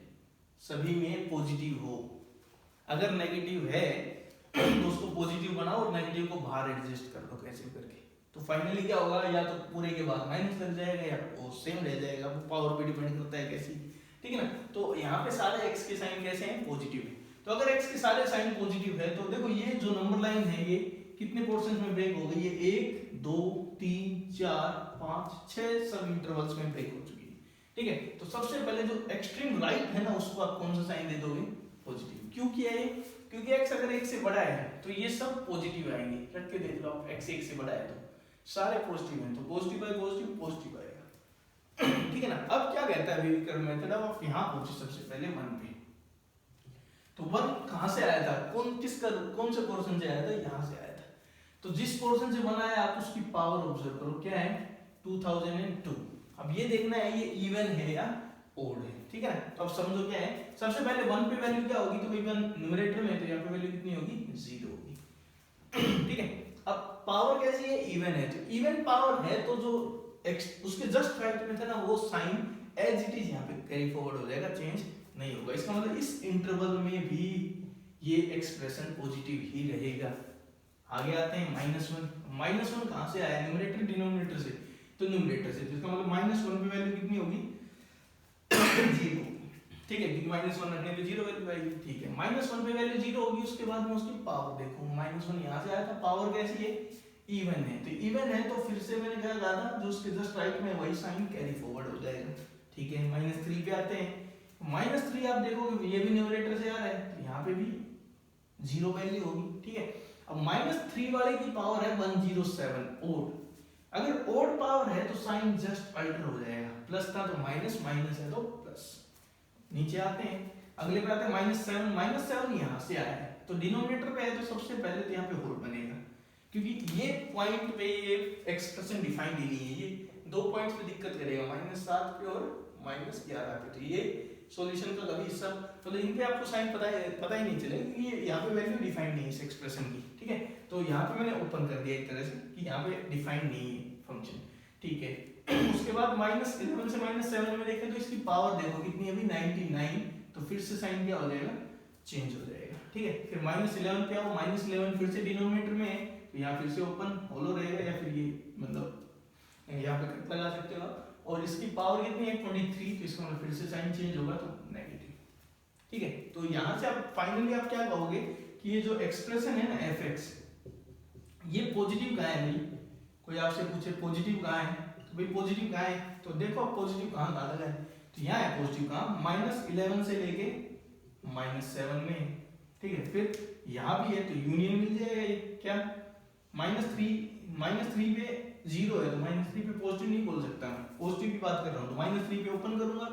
सभी में पॉजिटिव हो। अगर नेगेटिव है तो उसको पॉजिटिव बनाओ और नेगेटिव को बाहर एडजस्ट कर दो कैसे करके। तो फाइनली क्या होगा, या तो पूरे के बाद माइनस लग जाएगा या वो सेम रह जाएगा, वो पावर पे डिपेंड करता है कैसी। ठीक है ना, तो यहाँ पे सारे x के साइन कैसे हैं, पॉजिटिव है। तो अगर x के सारे साइन पॉजिटिव है तो देखो ये जो नंबर लाइन है ये कितने पोर्शन में ब्रेक हो गई है, 1 2 3 4 5 6 सब इंटरवल्स में ब्रेक हो चुकी है। ठीक है, तो सबसे पहले जो एक्सट्रीम राइट है ना उसको आप कौन सा साइन दे दोगे, पॉजिटिव। क्यों किया है, क्योंकि x अगर 1 से बड़ा है तो ये सब पॉजिटिव आएंगे। रख के देख लो आप, x 1 से बड़ा है तो सारे पॉजिटिव हैं, तो पॉजिटिव बाय पॉजिटिव पॉजिटिव आएगा। ठीक है ना। अब क्या कहता है वेविकर मेथड, अब आप यहाँ पहुंचे सबसे पहले 1 पे। तो 1 कहाँ से आया था, कौन से पोर्शन से आया था, यहाँ से आया था। तो जिस पोर्शन से 1 आया आप उसकी पावर ऑब्जर्व करो, क्या है 2002। अब ये देखना है ये इवन है या ओड है। ठीक है ना। तो अब समझो क्या है, सबसे पहले 1 पे वैल्यू क्या होगी, तो भाई 1 न्यूमरेटर में, तो यहाँ पे वैल्यू कितनी होगी, 0 होगी। ठीक है। अब पावर कैसी है, इवन है, तो इवन पावर है तो जो उसके जस्ट राइट में था ना वो साइन एज इट इज यहाँ पे कैरी फॉरवर्ड हो जाएगा, चेंज नहीं होगा। इसका मतलब इस इंटरवल में भी ये एक्सप्रेशन पॉजिटिव ही रहेगा। आगे आते हैं -1। -1 कहाँ से आया, न्यूमरेटर डिनोमिनेटर से, तो न्यूमरेटर से, तो इसका मतलब -1 पे वैल्यू कितनी होगी, 0। ठीक है, क्योंकि -1 रखने पे 0 वैल्यू आएगी। ठीक है, -1 पे वैल्यू 0 होगी, उसके बाद में उसकी पावर देखो, -1 यहाँ से आया था, पावर कैसी है, इवन है, तो इवन है तो फिर से मैंने क्या कहा था, जो उसके जस्ट राइट में वही साइन कैरी फॉरवर्ड हो जाएगा। ठीक है, -3 पे आते हैं। -3 आप देखोगे ये भी न्यूमरेटर से आ रहा है, तो यहाँ पे भी 0 वैल्यू होगी। ठीक है, अब -3 वाले की पावर है 107 ओड। अगर ओड पावर है तो साइन जस्ट अल्टर हो जाएगा, प्लस था तो माइनस, माइनस है तो प्लस। नीचे आते हैं, अगले पे आते हैं -7 यहाँ से आया है, तो डिनोमिनेटर पे है तो सबसे पहले तो यहाँ पे होल बनेगा, क्योंकि ये पॉइंट पे ये एक्सप्रेशन डिफाइंड ही नहीं है, ये 2 पॉइंट्स पे दिक्कत करेगा, -7 पे और -11 पे। तो ये सॉल्यूशन का कभी सब मतलब इन पे आपको साइन पता ही नहीं चलेगा, क्योंकि ये यहाँ पे वैल्यू डिफाइंड नहीं है इस एक्सप्रेशन की। ठीक है, तो यहाँ पे मैंने ओपन कर दिया एक तरह से कि यहाँ पे डिफाइंड नहीं है फंक्शन। ठीक है, उसके बाद -11 से -7 में देखें तो इसकी पावर देखो कितनी है अभी, 99, तो फिर से साइन क्या हो जाएगा, चेंज हो जाएगा। ठीक है, फिर -11 पे आओ, -11 फिर से डिनोमिनेटर में है, तो यहाँ फिर से ओपन होलो रहेगा, या फिर ये मतलब यहाँ पे कट लगा सकते हो आप। और इसकी पावर कितनी है 23, तो इसका मतलब फिर से साइन चेंज होगा तो नेगेटिव। ठीक है, तो यहाँ से आप फाइनली आप क्या कहोगे कि ये जो एक्सप्रेशन है ना fx, ये पॉजिटिव कहाँ है भाई, कोई आपसे पूछे पॉजिटिव कहाँ है, तो भाई पॉजिटिव कहाँ है, तो देखो पॉजिटिव कहाँ लगा है, तो यहाँ है पॉजिटिव कहाँ, -11 से लेके -7 में। ठीक है, फिर यहाँ भी है तो यूनियन मिल जाएगा, ये क्या -3 पे 0 है, तो -3 पे पॉजिटिव नहीं बोल सकता मैं, पॉजिटिव की बात कर रहा हूँ, तो -3 पे ओपन करूंगा,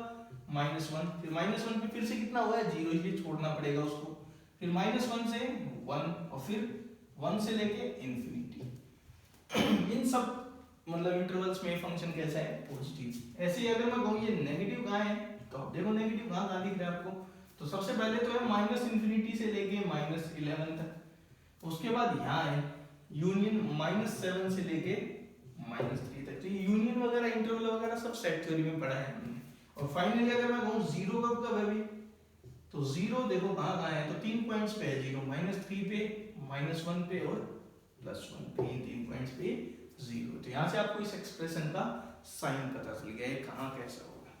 -1, फिर -1 पे फिर से कितना हुआ है 0, इसलिए छोड़ना पड़ेगा उसको, फिर -1 से 1 और फिर 1 से लेके इंफिनिटी। इन सब मतलब इंटरवल्स में फंक्शन कैसा है, पॉजिटिव। ऐसे ही अगर मैं कहूँ ये नेगेटिव कहाँ है, तो आप देखो नेगेटिव कहाँ दिख रहा है आपको, तो सबसे पहले तो है -इंफिनिटी से लेके -11 तक, उसके बाद यहाँ है यूनियन -7 से लेके -3 तक। तो ये यूनियन वगैरह इंटरवल वगैरह सब सेट थ्योरी में पढ़ा है हमने। और फाइनली अगर मैं कहूँ 0 कब है भी, तो 0 देखो कहाँ है, तो 3 पॉइंट्स पे है 0, -3 पे, -1 पे और +1 पे, 3 पॉइंट्स पे 0। तो यहाँ से आपको इस एक्सप्रेशन का साइन पता चल गया है कहाँ कैसा होगा।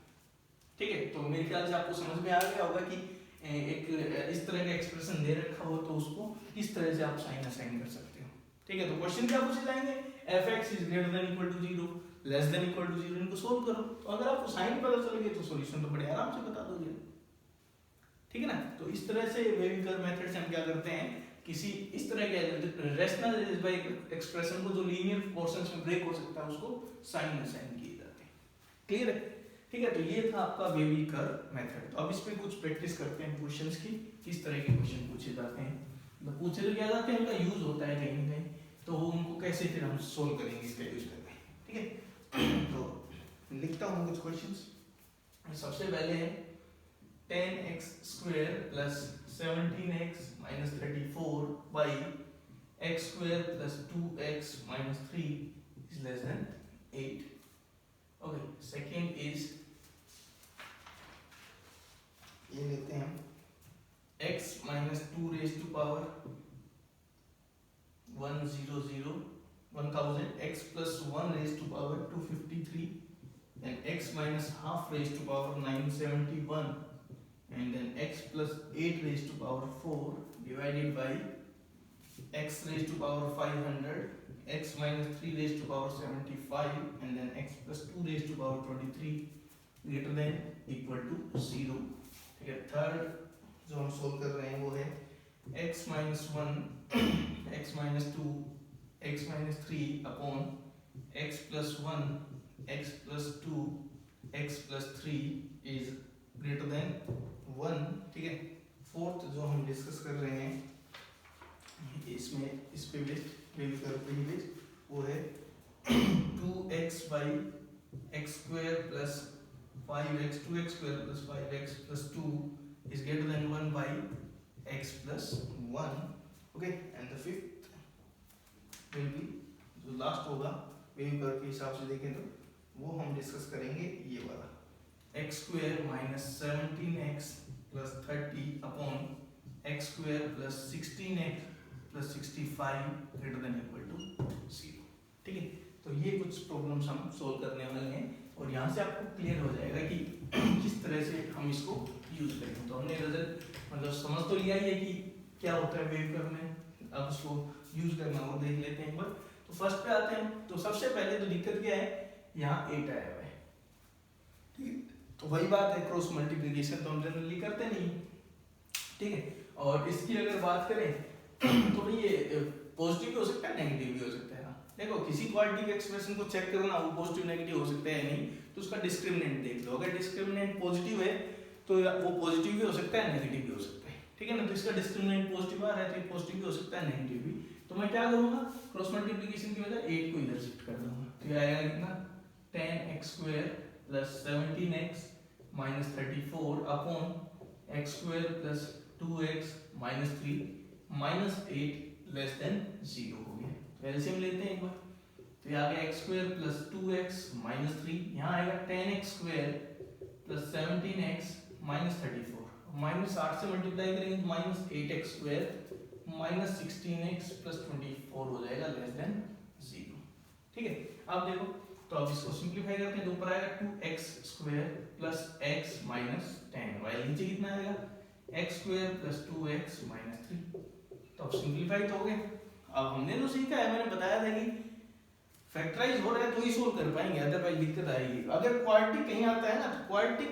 ठीक है, तो मेरे ख्याल से आपको समझ में आ गया होगा कि एक इस तरह का एक्सप्रेशन दे रखा हो तो उसको किस तरह से आप साइन असाइन कर सकते हो। ठीक है, तो क्वेश्चन क्या पूछे जाएंगे, fx = 0, <0 इनको सोल्व करो। तो अगर आपको साइन पता चल गया तो सॉल्यूशन तो बड़े आराम से बता दोगे। ठीक है ना, तो इस तरह से वेविकर मेथड से हम क्या करते हैं, किसी इस तरह के रेशनल अलजेब्रिक एक्सप्रेशन को जो लीनियर पोर्शंस में ब्रेक हो सकता है उसको साइन असाइन किए जाते हैं। क्लियर है? ठीक है, तो ये था आपका वेविकर मेथड। तो अब इस पे कुछ प्रैक्टिस करते हैं क्वेश्चंस की, किस तरह के क्वेश्चन पूछे जाते हैं, तो पूछे तो क्या जाते हैं, उनका यूज होता है कहीं ना कहीं, तो उनको कैसे फिर हम सोल्व करेंगे इसका यूज करके। ठीक है, तो लिखता हूँ कुछ क्वेश्चंस। सबसे पहले है 10x² + 17x - 34 by x² + 2x - 3 < 8। Okay, second is ये लेते हैं x - 2 raised to power 1000, x + 1 raised to power 253, and x - ½ raised to power 971, and then x plus 8 raised to power 4 divided by x raised to power 500, x minus 3 raised to power 75, and then x plus 2 raised to power 23 greater than equal to 0. ठीक है, third जो हम solve कर रहे हैं वो है x minus 1 x minus 2 x minus 3 upon x plus 1 x plus 2 x plus 3 is greater than 1. ठीक है, फोर्थ जो हम डिस्कस कर रहे हैं इसमें इस पे बेस्ड वो है 2x by x square plus 5x 2x square plus 5x plus 2 is greater than 1 by x plus 1. Okay, and the fifth will be जो लास्ट होगा वेव कर्व के हिसाब से देखें तो वो हम डिस्कस करेंगे ये वाला x square minus 17x plus 30 upon x square plus 16x plus 65 greater than equal to 0. ठीक है, तो ये कुछ प्रॉब्लम्स हम सोल्व करने वाले हैं और यहाँ से आपको क्लियर हो जाएगा कि किस तरह से हम इसको यूज करेंगे. तो हमने रिजल्ट मतलब समझ तो लिया ही है कि क्या होता है वेव कर्व में, अब उसको यूज करना और देख लेते हैं एक बार. तो फर्स्ट पे आते हैं. तो सबसे पहले तो दिक्कत क्या है, यहाँ 8 आया हुआ है. ठीक है, तो वही बात है, क्रॉस मल्टीप्लिकेशन तो हम जनरली करते नहीं. ठीक है, और इसकी अगर बात करें तो भाई ये पॉजिटिव भी हो सकता है नेगेटिव भी हो सकता है ना. देखो किसी क्वांटिटी के एक्सप्रेशन को चेक करो ना, वो पॉजिटिव नेगेटिव हो सकता है नहीं, तो उसका डिस्क्रिमिनेंट देख लो. अगर डिस्क्रिमिनेंट पॉजिटिव है तो वो पॉजिटिव भी हो सकता है नेगेटिव भी हो सकता है. ठीक है ना, तो इसका डिस्क्रिमिनेंट पॉजिटिव आ रहा है तो पॉजिटिव भी हो सकता है नेगेटिव भी. तो मैं क्या करूंगा, क्रॉस मल्टीप्लिकेशन की वजह 8 को इधर शिफ्ट कर दूंगा. तो ये आएगा कितना 10x square plus 17x minus 34 upon x square plus 2x minus 3 minus 8 less than 0 हो गया. तो एलसीएम लेते हैं एक बार. तो ये आ गया x square plus 2x minus 3, यहाँ आएगा 10x square plus 17x minus 34, minus 8 से मल्टीप्लाई करेंगे तो minus 8x square minus 16x plus 24 हो जाएगा लेस देन 0. ठीक है, अब देखो तो अब इसको सिंपलीफाई करते हैं. तो ऊपर आएगा 2x square plus x minus 10, y नीचे कितना आएगा x square plus 2x minus 3. तो अब सिंपलीफाई तो हो गए. अब हमने तो सीखा है, मैंने बताया था कि फैक्टराइज हो रहा है तो ही सोल्व कर पाएंगे, अदरवाइज दिक्कत आएगी. अगर क्वाड्रेटिक कहीं आता है ना, तो क्वाड्रेटिक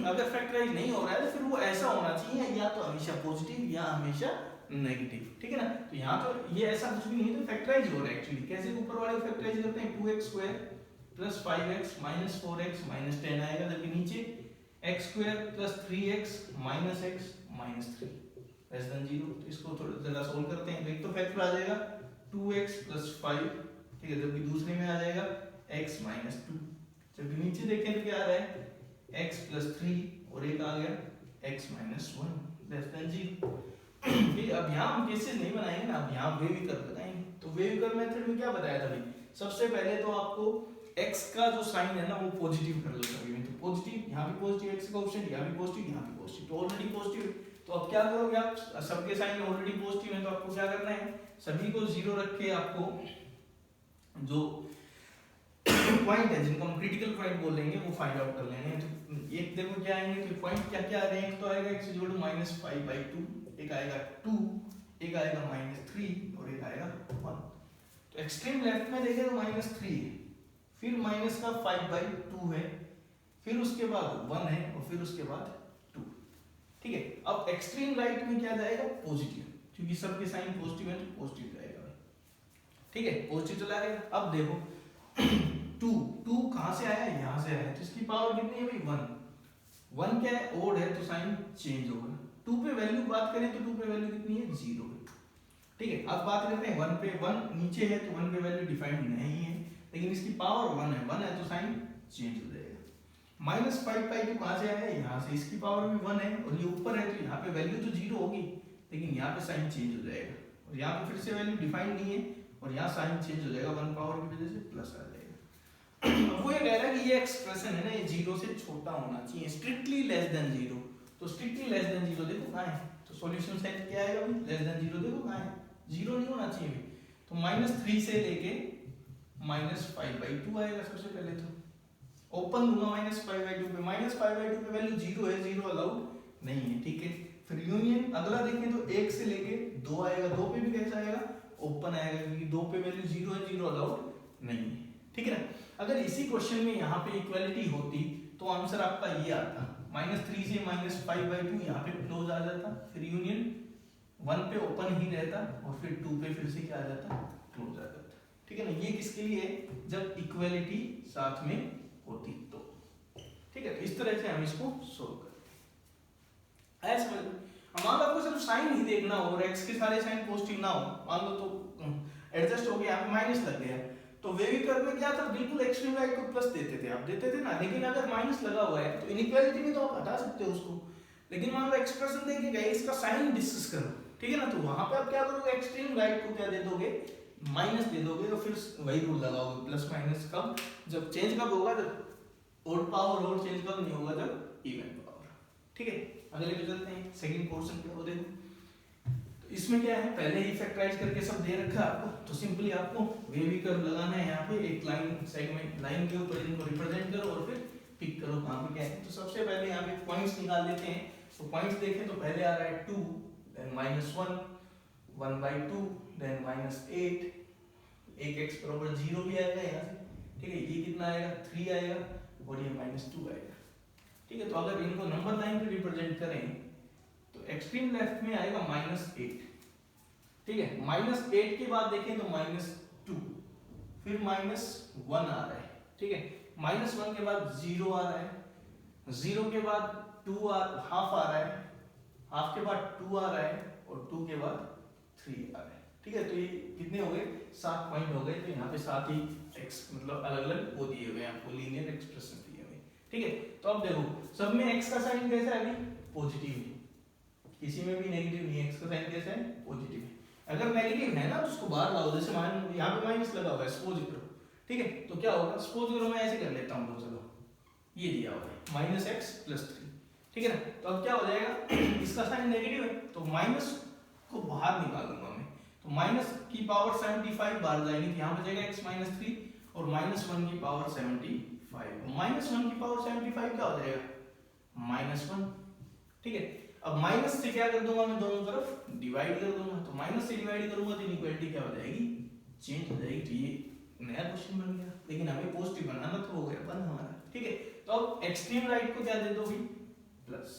अगर फैक्टराइज नहीं हो रहा है तो फिर वो ऐसा होना चाहिए या तो हमेशा पॉजिटिव या हमेशा नेगेटिव. ठीक है ना, तो यहाँ तो ये ऐसा कुछ भी नहीं है, तो फैक्टराइज हो रहा है एक्चुअली. कैसे ऊपर वाले फैक्टराइज करते हैं, 2x square plus 5x minus 4x minus 10 आएगा, जबकि नीचे x square plus 3x minus x minus 3 less then 0. तो इसको थोड़ा जरा सोल्व करते हैं. तो एक तो फैक्टर आ जाएगा 2x प्लस 5, ठीक है, जबकि दूसरे में आ जाएगा x माइनस 2. जबकि नीचे देखें तो क्या आ रहा है x प्लस 3 और एक आ गया x माइनस 1 लेस देन 0. ठीक, अब यहाँ हम केसेस नहीं बनाएंगे ना, अब यहाँ वेव कर्व बताएंगे. तो वेव कर्व मेथड में क्या बताया था भाई, सबसे पहले तो आपको x का जो साइन है ना वो पॉजिटिव कर लो सभी में. तो पॉजिटिव, यहाँ भी पॉजिटिव x का ऑप्शन, यहाँ भी पॉजिटिव, यहाँ भी पॉजिटिव, तो ऑलरेडी पॉजिटिव. तो अब क्या करोगे आप, सबके साइन ऑलरेडी पॉजिटिव है तो आपको क्या करना है, सभी को 0 रख के आपको जो पॉइंट है जिनको हम क्रिटिकल पॉइंट बोलेंगे वो फाइंड आउट कर लेने हैं. तो एक देखो क्या आएंगे, तो पॉइंट क्या क्या आ रहे हैं. तो आएगा x = -5/2, एक आएगा 2, एक आएगा -3 और एक आएगा 1. तो एक्सट्रीम लेफ्ट में देखें तो -3 है, फिर माइनस का 5/2 है, फिर उसके बाद 1 है और फिर उसके बाद 2. ठीक है, अब एक्सट्रीम राइट में क्या जाएगा, पॉजिटिव, क्योंकि सबके साइन पॉजिटिव है तो पॉजिटिव जाएगा. ठीक है, पॉजिटिव चला गया. अब देखो 2 कहां से आया, यहां से आया, तो इसकी पावर कितनी है भाई 1 क्या है, ओड है तो साइन चेंज होगा. 2 पे वैल्यू बात करें तो 2 पे वैल्यू कितनी है 0 है. ठीक है, अब बात करते हैं 1 पे. 1 नीचे है तो 1 पे वैल्यू डिफाइंड नहीं है, लेकिन इसकी पावर 1 है तो साइन चेंज हो जाएगा. -5/2 कहां से आया है, यहां से, इसकी पावर भी 1 है और ये ऊपर है तो यहाँ पे वैल्यू तो 0 होगी, लेकिन यहाँ पे साइन चेंज हो जाएगा. और यहाँ पे फिर से वैल्यू डिफाइंड नहीं है और यहाँ साइन चेंज हो जाएगा, 1 पावर की वजह से प्लस आ जाएगा. अब वो ये कह रहा है कि ये एक्सप्रेशन है ना, ये 0 से छोटा होना चाहिए, स्ट्रिक्टली लेस देन 0. तो स्ट्रिक्टली लेस देन 0 देखो कहाँ है, तो सॉल्यूशन सेट क्या आएगा भाई, लेस देन 0 देखो कहाँ है, 0 नहीं होना चाहिए भाई. तो -3 से लेके -5/2 आएगा. सबसे पहले तो ओपन दूंगा -5/2 पे, -5/2 पे वैल्यू 0 है, 0 अलाउड, नहीं है, ठीक है। फिर यूनियन अगला देखें तो 1 से लेके 2 आएगा, 2 पे भी कैसा आएगा, ओपन आएगा, क्योंकि 2 पे वैल्यू 0 है, 0 अलाउड नहीं है, ठीक है ना। अगर इसी क्वेश्चन में यहाँ पे इक्वालिटी होती तो आंसर आपका ये आता, -3 से -5/2 यहाँ पे क्लोज आ जाता, फिर यूनियन 1 पे ओपन ही रहता और फिर 2 पे फिर से क्या आ जाता, क्लोज आ जाता, ठीक है ना। ये किसके लिए है, जब इक्वालिटी साथ में होती तो, ठीक है। तो इस तरह से हम इसको सोल्व करते हैं। ऐसा मान लो आपको सिर्फ साइन ही देखना हो और x के सारे साइन पॉजिटिव ना हो, मान लो तो एडजस्ट हो गया, यहाँ पे माइनस लग गया, तो वेवी कर्व में क्या था, बिल्कुल एक्सट्रीम राइट को प्लस देते थे, आप देते थे ना। लेकिन अगर माइनस लगा हुआ है तो इनइक्वालिटी में तो आप हटा सकते हो उसको, लेकिन मान लो एक्सप्रेशन देके गए, इसका साइन डिस्कस करो, ठीक है ना। तो वहां पे आप क्या करोगे, एक्सट्रीम राइट को क्या दे दोगे, माइनस दे दोगे, और फिर वही रूल लगाओगे, प्लस माइनस कब, जब चेंज कब होगा, जब ओड पावर और चेंज कब नहीं होगा, जब इवन पावर, ठीक है। अगले पे चलते हैं, सेकंड पोर्शन पे हो देखो। तो इसमें क्या है, पहले ही फैक्टराइज करके सब दे रखा है आपको, तो सिंपली आपको वेवी कर्व लगाना है यहाँ पे, एक लाइन सेगमेंट लाइन के ऊपर इनको रिप्रेजेंट करो और फिर पिक करो कहाँ पे क्या है। तो सबसे पहले यहाँ पे पॉइंट्स निकाल लेते हैं। तो पॉइंट्स देखें तो पहले आ रहा है 2, देन -1, 1/2, देन -8, एक x बराबर 0 भी आएगा यहाँ से, ठीक है। ये कितना आएगा, 3 आएगा, और ये -2 आएगा, ठीक है। तो अगर इनको नंबर लाइन पे रिप्रेजेंट करें तो एक्सट्रीम लेफ्ट में आएगा -8, ठीक है। -8 के बाद देखें तो -2, फिर -1 आ रहा है, ठीक है। -1 के बाद 0 आ रहा है, 0 के बाद 2 हाफ आ रहा है, हाफ के बाद 2 आ रहा है, और 2 के बाद 3 आ रहा है, ठीक है। तो ये कितने हो गए, 7 पॉइंट हो गए। तो यहाँ पे 7 ही x मतलब अलग अलग वो दिए हुए हैं आपको, लीनियर एक्सप्रेशन दिए हुए, ठीक है। तो अब देखो सब में x का साइन कैसा है, अभी पॉजिटिव है, किसी में भी नेगेटिव नहीं है, x का साइन कैसा है, पॉजिटिव है। अगर नेगेटिव है ना तो उसको बाहर लाओ, जैसे मान यहाँ पे माइनस लगा हुआ है, सपोज करो, ठीक है। तो क्या होगा, सपोज करो मैं ऐसे कर लेता हूँ, तो चलो ये दिया हुआ है -x + 3, ठीक है ना। तो अब क्या हो जाएगा, इसका साइन नेगेटिव है तो माइनस को बाहर निकालूंगा मैं, तो माइनस की पावर 75 बाहर जाएगी, तो यहाँ बचेगा x - 3 और -1 की पावर 75, -1 की पावर 75 क्या हो जाएगा, -1, ठीक है। अब माइनस से क्या कर दूंगा मैं, दोनों तरफ डिवाइड कर दूंगा, तो माइनस से डिवाइड करूंगा तो इनइक्वालिटी क्या हो जाएगी, चेंज हो जाएगी। तो ये नया क्वेश्चन बन गया, लेकिन हमें पॉजिटिव बनाना तो हो गया बन हमारा, ठीक है। तो अब एक्सट्रीम राइट को क्या दे दो भी, प्लस,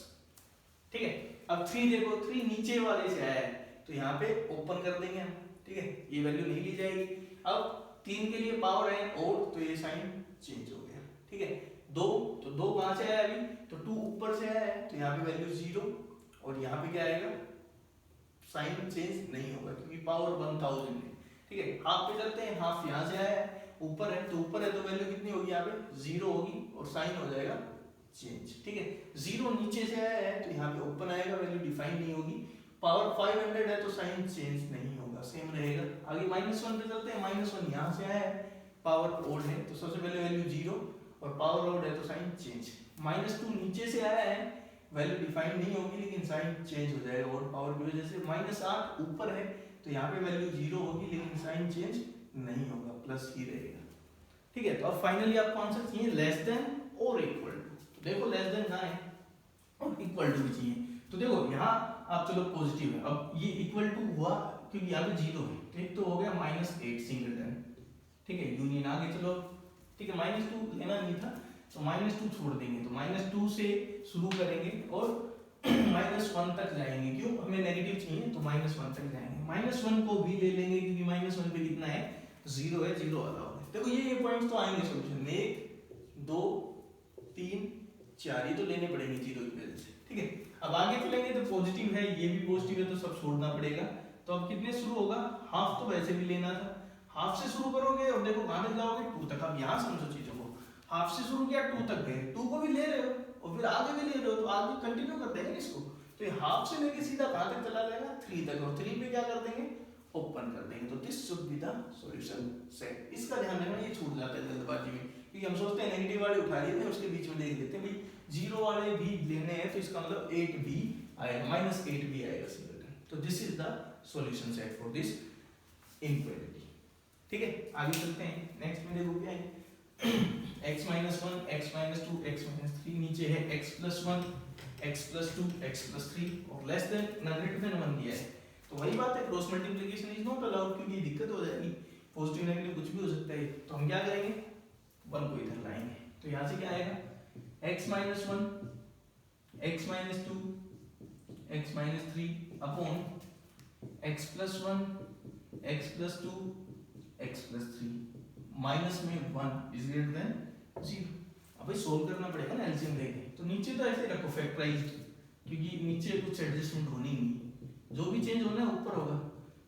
ठीक है। अब 3 देखो, 3 नीचे वाले से आया है, तो यहाँ पे ओपन कर देंगे हम, ठीक है, ये वैल्यू नहीं ली जाएगी। अब 3 के लिए पावर है और, तो ये साइन चेंज हो गया, ठीक है। 2, तो 2 कहाँ से आया अभी, तो 2 ऊपर से आया है, तो यहाँ पे वैल्यू 0, और यहाँ पे क्या आएगा, साइन चेंज नहीं होगा क्योंकि पावर 1000 है, ठीक है। हाफ पे चलते हैं, हाफ यहाँ से आया है, ऊपर है, तो ऊपर है तो वैल्यू कितनी होगी, यहाँ पे 0 होगी, और साइन हो जाएगा चेंज, ठीक है। 0 नीचे से आया है तो यहाँ पे ओपन आएगा, वैल्यू डिफाइन नहीं होगी। पावर 500 है तो साइन चेंज नहीं होगा, सेम रहेगा। आगे -1 पे चलते हैं, -1 यहाँ से आया है, पावर ओड है तो सबसे पहले वैल्यू 0, और पावर ओड है तो साइन चेंज। -2 नीचे से आया है, वैल्यू डिफाइन नहीं होगी लेकिन साइन चेंज हो जाएगा, और पावर की वजह से। -8 ऊपर है तो यहाँ पे वैल्यू 0 होगी लेकिन साइन चेंज नहीं होगा, प्लस ही रहेगा, ठीक है। तो अब फाइनली आपको आंसर चाहिए लेस देन और इक्वल टू। तो देखो लेस देन कहाँ है और इक्वल टू भी चाहिए। तो देखो यहाँ आप चलो पॉजिटिव है, अब ये इक्वल टू हुआ क्योंकि यहाँ पे 0 है, तो एक तो हो गया -8 सिंगलटन, ठीक है। यूनियन आगे चलो, ठीक है। -2 लेना नहीं था तो -2 छोड़ देंगे, तो -2 से शुरू करेंगे और -1 तक जाएंगे, क्यों, हमें नेगेटिव चाहिए तो -1 तक जाएंगे। -1 को भी ले लेंगे क्योंकि -1 पे कितना है, 0 है, 0 वाला होगा। देखो ये पॉइंट्स तो आएंगे सॉल्यूशन में, 1 2 3 4, ये तो लेने पड़ेंगे 0 की वजह से, ठीक है। अब आगे चलेंगे तो पॉजिटिव है, ये भी पॉजिटिव है, तो सब छोड़ना पड़ेगा। तो अब कितने शुरू होगा, हाफ तो वैसे भी लेना था, हाफ से शुरू करोगे और देखो कहां तक जाओगे, 2 तक। अब यहाँ समझो चीजों को, हाफ से शुरू किया 2 तक गए, 2 को भी ले रहे हो और फिर आगे भी ले रहे हो, तो आगे कंटिन्यू कर देंगे इसको। तो ये हाफ से लेके सीधा कहां तक चला जाएगा, 3 तक, और 3 पे क्या कर देंगे, ओपन कर देंगे। तो this should be the solution set. इसका ध्यान रखना, ये छूट जाता है जल्दबाजी में, क्योंकि हम सोचते हैं नेगेटिव वाले उठा लेते हैं, उसके बीच में देख लेते हैं भाई 0 वाले भी लेने हैं, तो इसका मतलब 8 भी आएगा, -8 भी आएगा सिंगलटन। तो this is the solution set for this inequality, ठीक है। आगे चलते हैं, नेक्स्ट में देखो क्या है, x - 1 x - 2 x - 3, नीचे है x + 1 x plus 2 x plus 3 और लेस देन ना ग्रेटर देन 1 दिया है। तो वही बात है, cross multiplication is not allowed, क्योंकि दिक्कत हो जाएगी, पॉजिटिव नेगेटिव कुछ भी हो सकता है। तो हम क्या करेंगे, 1 को इधर लाएंगे, तो यहाँ से क्या आएगा x minus 1 x minus 2 x minus 3 upon x plus 1 x plus 2 x plus 3 minus में 1 इज ग्रेटर देन 0। अब भाई सोल्व करना पड़ेगा ना एलसीएम लेके, तो नीचे तो ऐसे रखो फैक्टराइज्ड, क्योंकि नीचे कुछ एडजस्टमेंट होनी नहीं, जो भी चेंज होना है ऊपर होगा,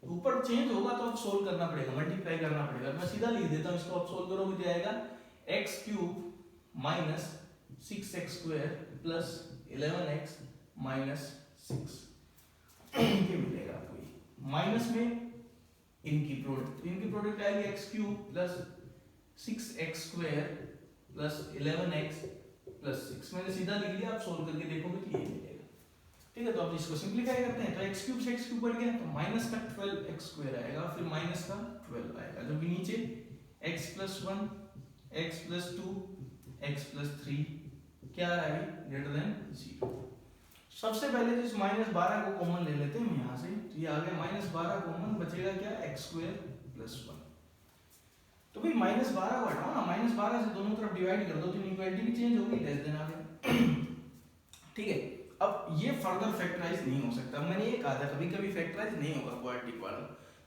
ऊपर चेंज होगा तो अब सोल्व करना पड़ेगा, मल्टीप्लाई करना पड़ेगा। मैं सीधा लिख देता हूँ इसको, अब सोल्व करोगे तो आएगा x cube minus 6x square plus 11x minus 6 ये मिलेगा आपको। माइनस में इनकी प्रोडक्ट, तो इनकी प्रोडक्ट आएगी x cube plus 6x square plus 11x plus 6। मैंने सीधा लिख लिया, आप सोल्व करके देखोगे तो ये मिलेगा। ठीक है, तो अब इसको सिंपलीफाई करते हैं, तो x क्यूब से x क्यूब बढ़ गया तो माइनस का 12x स्क्वायर आएगा, फिर माइनस का 12 आएगा, जो कि नीचे x plus 1 x plus 2 x plus 3 क्या आ रहा है ग्रेटर देन 0। सबसे पहले तो इस माइनस 12 को कॉमन ले लेते हैं हम यहाँ से, तो ये आ गया माइनस 12 कॉमन, बचेगा क्या x स्क्वायर प्लस 1। तो भाई माइनस 12 को हटाओ ना, माइनस 12 से दोनों तरफ डिवाइड कर दो तो इनइक्वालिटी भी चेंज होगी, लेस देन आ गया। ठीक है, अब ये फर्दर फैक्टराइज नहीं हो सकता, मैंने ये कहा था कभी कभी फैक्टराइज नहीं होगा क्वाड्रेटिक वाला,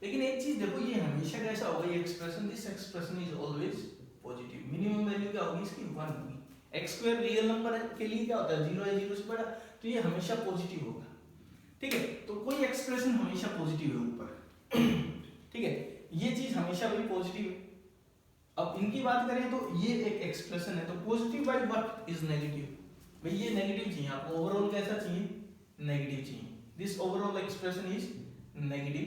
लेकिन एक चीज देखो, ये हमेशा कैसा होगा, ये expression, this expression is always positive. Minimum value क्या होगी इसकी 1 होगी, x स्क्वायर रियल नंबर के लिए क्या होता है 0 है, 0 से बड़ा, तो ये हमेशा पॉजिटिव होगा। ठीक है, तो कोई एक्सप्रेशन हमेशा पॉजिटिव है ऊपर। ठीक है, ये चीज हमेशा भी पॉजिटिव है। अब इनकी बात करें तो ये एक एक्सप्रेशन है, तो positive by what is negative, भाई ये नेगेटिव चाहिए आपको, ओवरऑल कैसा चाहिए, नेगेटिव चाहिए। This overall expression is negative.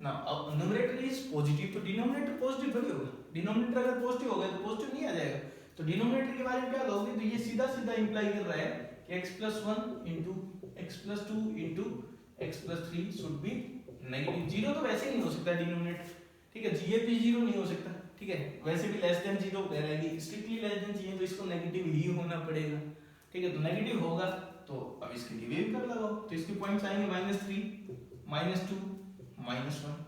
Now अब न्यूमरेटर इज पॉजिटिव, तो डिनोमिनेटर पॉजिटिव थोड़ी होगा, डिनोमिनेटर अगर पॉजिटिव होगा तो पॉजिटिव नहीं आ जाएगा, तो डिनोमिनेटर के बारे में क्या लोगे, तो ये सीधा सीधा इंप्लाई कर रहा है कि x plus 1 into x plus 2 into x plus 3 should be negative. Zero तो वैसे ही नहीं हो सकता डिनोमिनेटर, ठीक है, ये भी जीरो नहीं हो सकता। ठीक है, वैसे भी लेस देन जीरो कह रहेगी, स्ट्रिक्टली लेस देन चाहिए तो इसको नेगेटिव ही होना पड़ेगा। ठीक है, तो नेगेटिव होगा तो अब इसके डिवाइड कर लगाओ, तो इसके पॉइंट्स आएंगे -3 -2 -1।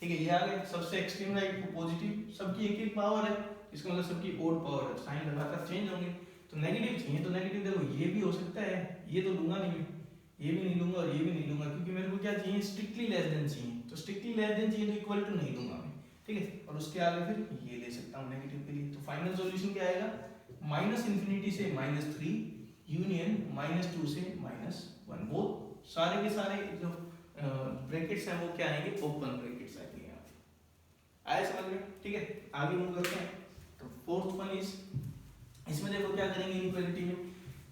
ठीक है, ये आ गए, सबसे एक्सट्रीम राइट को पॉजिटिव, सबकी एक एक पावर है, इसका मतलब सबकी ओड पावर है, साइन लगाकर चेंज होंगे। तो नेगेटिव चाहिए तो नेगेटिव देखो ये भी हो सकता है, ये तो लूंगा नहीं, ये भी नहीं लूंगा और ये भी नहीं लूंगा, क्योंकि मेरे को क्या चाहिए, स्ट्रिक्टली लेस देन चाहिए, तो स्ट्रिक्टली लेस देन चाहिए तो इक्वल टू नहीं दूंगा मैं। ठीक है, और उसके आगे फिर ये ले सकता हूँ नेगेटिव के लिए, तो फाइनल सॉल्यूशन क्या आएगा, -∞ से -3 यूनियन -2 से -1। वो सारे के सारे जो ब्रैकेट्स हैं वो क्या आएंगे, ओपन ब्रैकेट्स आएंगे यहाँ पे। आया समझ में? ठीक है, आगे मूव करते हैं। तो फोर्थ वन इज, इसमें देखो क्या करेंगे इनइक्वालिटी में,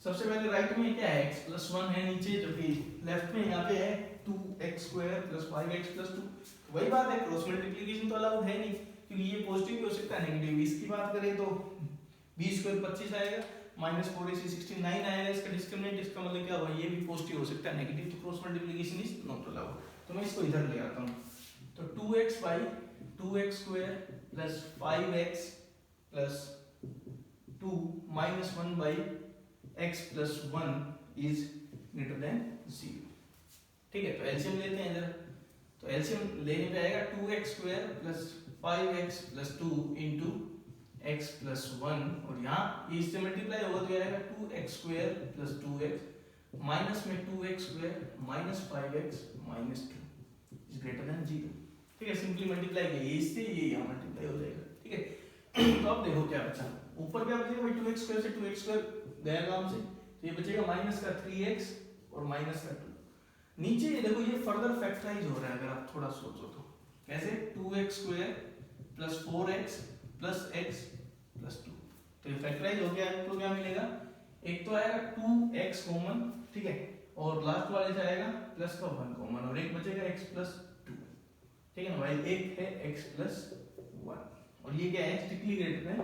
सबसे पहले राइट में क्या है x प्लस 1 है नीचे, जो कि लेफ्ट में यहाँ पे है 2x square plus 5x plus 2। वही बात है, क्रॉस मल्टीप्लिकेशन तो अलाउड है नहीं, क्योंकि ये पॉजिटिव भी हो सकता है नेगेटिव भी। इसकी बात करें तो b स्क्वायर 25 आएगा, -4ac 69 आएगा, इसका डिस्क्रिमिनेंट, इसका मतलब क्या हुआ, ये भी पॉजिटिव हो सकता है नेगेटिव, तो cross multiplication is not allowed. तो मैं इसको इधर ले आता हूँ, तो 2x by 2x square plus 5x plus 2 -1 by x plus 1 is greater then 0। ठीक है, तो एलसीएम लेते हैं इधर, तो एलसीएम लेने पे आएगा 2x square plus 5x plus 2 into x plus 1, और यहाँ इससे मल्टीप्लाई होगा तो आएगा 2x square plus 2x minus में 2x square minus 5x minus 2 is greater then 0। ठीक है, सिंपली मल्टीप्लाई किया इससे, ये यहाँ मल्टीप्लाई हो जाएगा। ठीक है, तो अब देखो क्या बचा, ऊपर क्या बचेगा भाई, 2x स्क्वायर से 2x स्क्वायर गया काम से, तो ये बचेगा माइनस का 3x और माइनस का 2। नीचे ये देखो, ये फर्दर फैक्टराइज हो रहा है, अगर आप थोड़ा सोचो तो कैसे, 2x square plus 4x plus x plus 2, तो ये फैक्टराइज हो गया, आपको क्या मिलेगा, एक तो आएगा 2x कॉमन, ठीक है, और लास्ट वाले से आएगा प्लस का 1 कॉमन, और एक बचेगा x प्लस 2। ठीक है ना भाई, एक है x प्लस 1, और ये क्या है, स्ट्रिक्टली ग्रेटर देन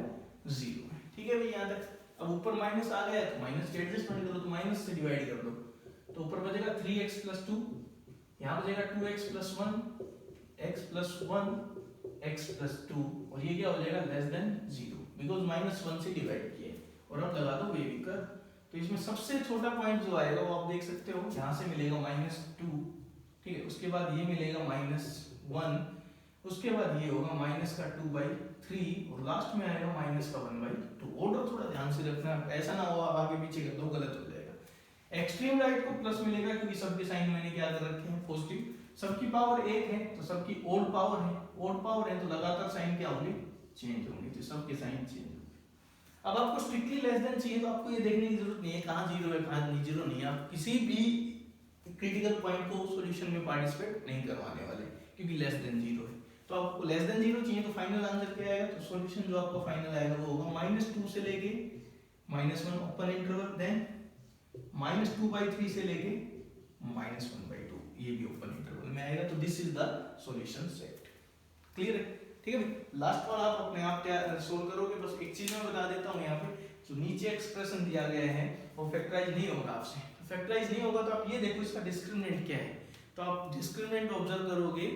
0। ठीक है भाई, यहाँ तक। अब ऊपर माइनस आ गया तो माइनस के एडजस्टमेंट करो, तो माइनस से डिवाइड कर दो, तो ऊपर बचेगा 3x प्लस 2, यहाँ बचेगा 2x plus 1 x plus 1 x plus 2, और ये क्या हो जाएगा, लेस देन 0, बिकॉज -1 से डिवाइड किया है। और अब लगा दो बेबी कर, तो इसमें सबसे छोटा पॉइंट जो आएगा वो आप देख सकते हो, यहाँ से मिलेगा -2, ठीक है, उसके बाद ये मिलेगा -1, उसके बाद ये होगा -2/3 और लास्ट में आएगा -1/2। ऑर्डर थोड़ा ध्यान से रखना, ऐसा ना हो आगे पीछे कर दो गलत हो जाएगा। एक्सट्रीम राइट को प्लस मिलेगा क्योंकि सबके साइन मैंने क्या कर रखे हैं पॉजिटिव, सबकी पावर 1 है तो सबकी ओड पावर है, ओड पावर है तो लगातार साइन क्या होंगे चेंज होंगे, तो सबके साइन चेंज होंगे। अब आपको स्ट्रिक्टली लेस देन चाहिए तो आपको ये देखने की जरूरत नहीं है कहाँ जीरो है कहाँ नहीं जीरो नहीं है, आप किसी भी क्रिटिकल पॉइंट को सॉल्यूशन में पार्टिसिपेट नहीं करवाने वाले क्योंकि लेस देन जीरो है। तो आपको लेस देन जीरो चाहिए तो फाइनल आंसर क्या आएगा, तो सॉल्यूशन जो आपका फाइनल आएगा वो होगा -2 से लेके -1 ओपन इंटरवल, देन -2/3 से लेके -1/2 ये भी ओपन इंटरवल में आएगा। तो this is the solution set. Clear है? ठीक है भाई, लास्ट वाला आप अपने आप क्या सोल्व करोगे। बस एक चीज मैं बता देता हूँ, यहाँ पे जो नीचे एक्सप्रेशन दिया गया है वो फैक्टराइज नहीं होगा आपसे, फैक्टराइज नहीं होगा तो आप ये देखो इसका डिस्क्रिमिनेंट क्या है, तो आप डिस्क्रिमिनेंट ऑब्जर्व करोगे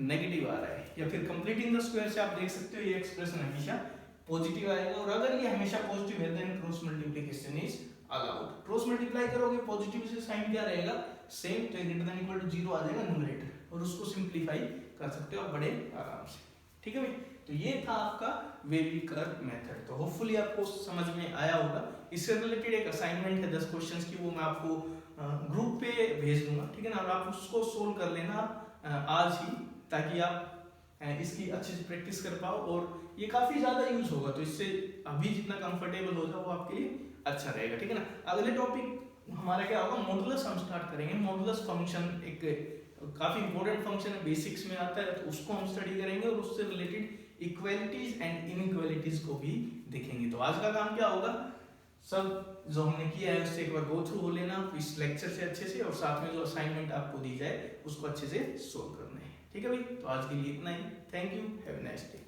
नेगेटिव आ रहा है, या फिर कंप्लीटिंग द स्क्वायर से आप देख सकते हो ये एक्सप्रेशन हमेशा पॉजिटिव आएगा, और अगर ये हमेशा पॉजिटिव है then cross multiplication is allowed. Cross multiply करोगे पॉजिटिव से साइन क्या रहेगा सेम, तो ग्रेटर देन इक्वल टू 0 आ जाएगा न्यूमरेटर, और उसको सिंपलीफाई कर सकते हो आप बड़े आराम से। ठीक है भाई, तो ये था आपका वेरी कर्व मेथड। तो होपफुली आपको समझ में आया होगा। इससे रिलेटेड एक असाइनमेंट है 10 क्वेश्चंस की, वो मैं आपको ग्रुप पे भेज दूंगा, ठीक है ना, और आप उसको सोल्व कर लेना आज ही, ताकि आप इसकी अच्छे से प्रैक्टिस कर पाओ, और ये काफी ज्यादा यूज होगा, तो इससे अभी जितना कंफर्टेबल हो जाओ वो आपके लिए अच्छा रहेगा। ठीक है ना, अगले टॉपिक हमारा क्या होगा, मॉडुलस हम स्टार्ट करेंगे। मॉडुलस फंक्शन एक काफी इंपॉर्टेंट फंक्शन है, बेसिक्स में आता है, तो उसको हम स्टडी करेंगे, और उससे रिलेटेड इक्वालिटीज एंड इनइक्वालिटीज को भी देखेंगे। तो आज का काम क्या होगा, सब जो हमने किया है उससे एक बार गो थ्रू हो लेना इस लेक्चर से अच्छे से, और साथ में जो असाइनमेंट आपको दी जाए उसको अच्छे से सोल्व करना है। ठीक है भाई, तो आज के लिए इतना ही। Thank you, have a nice day.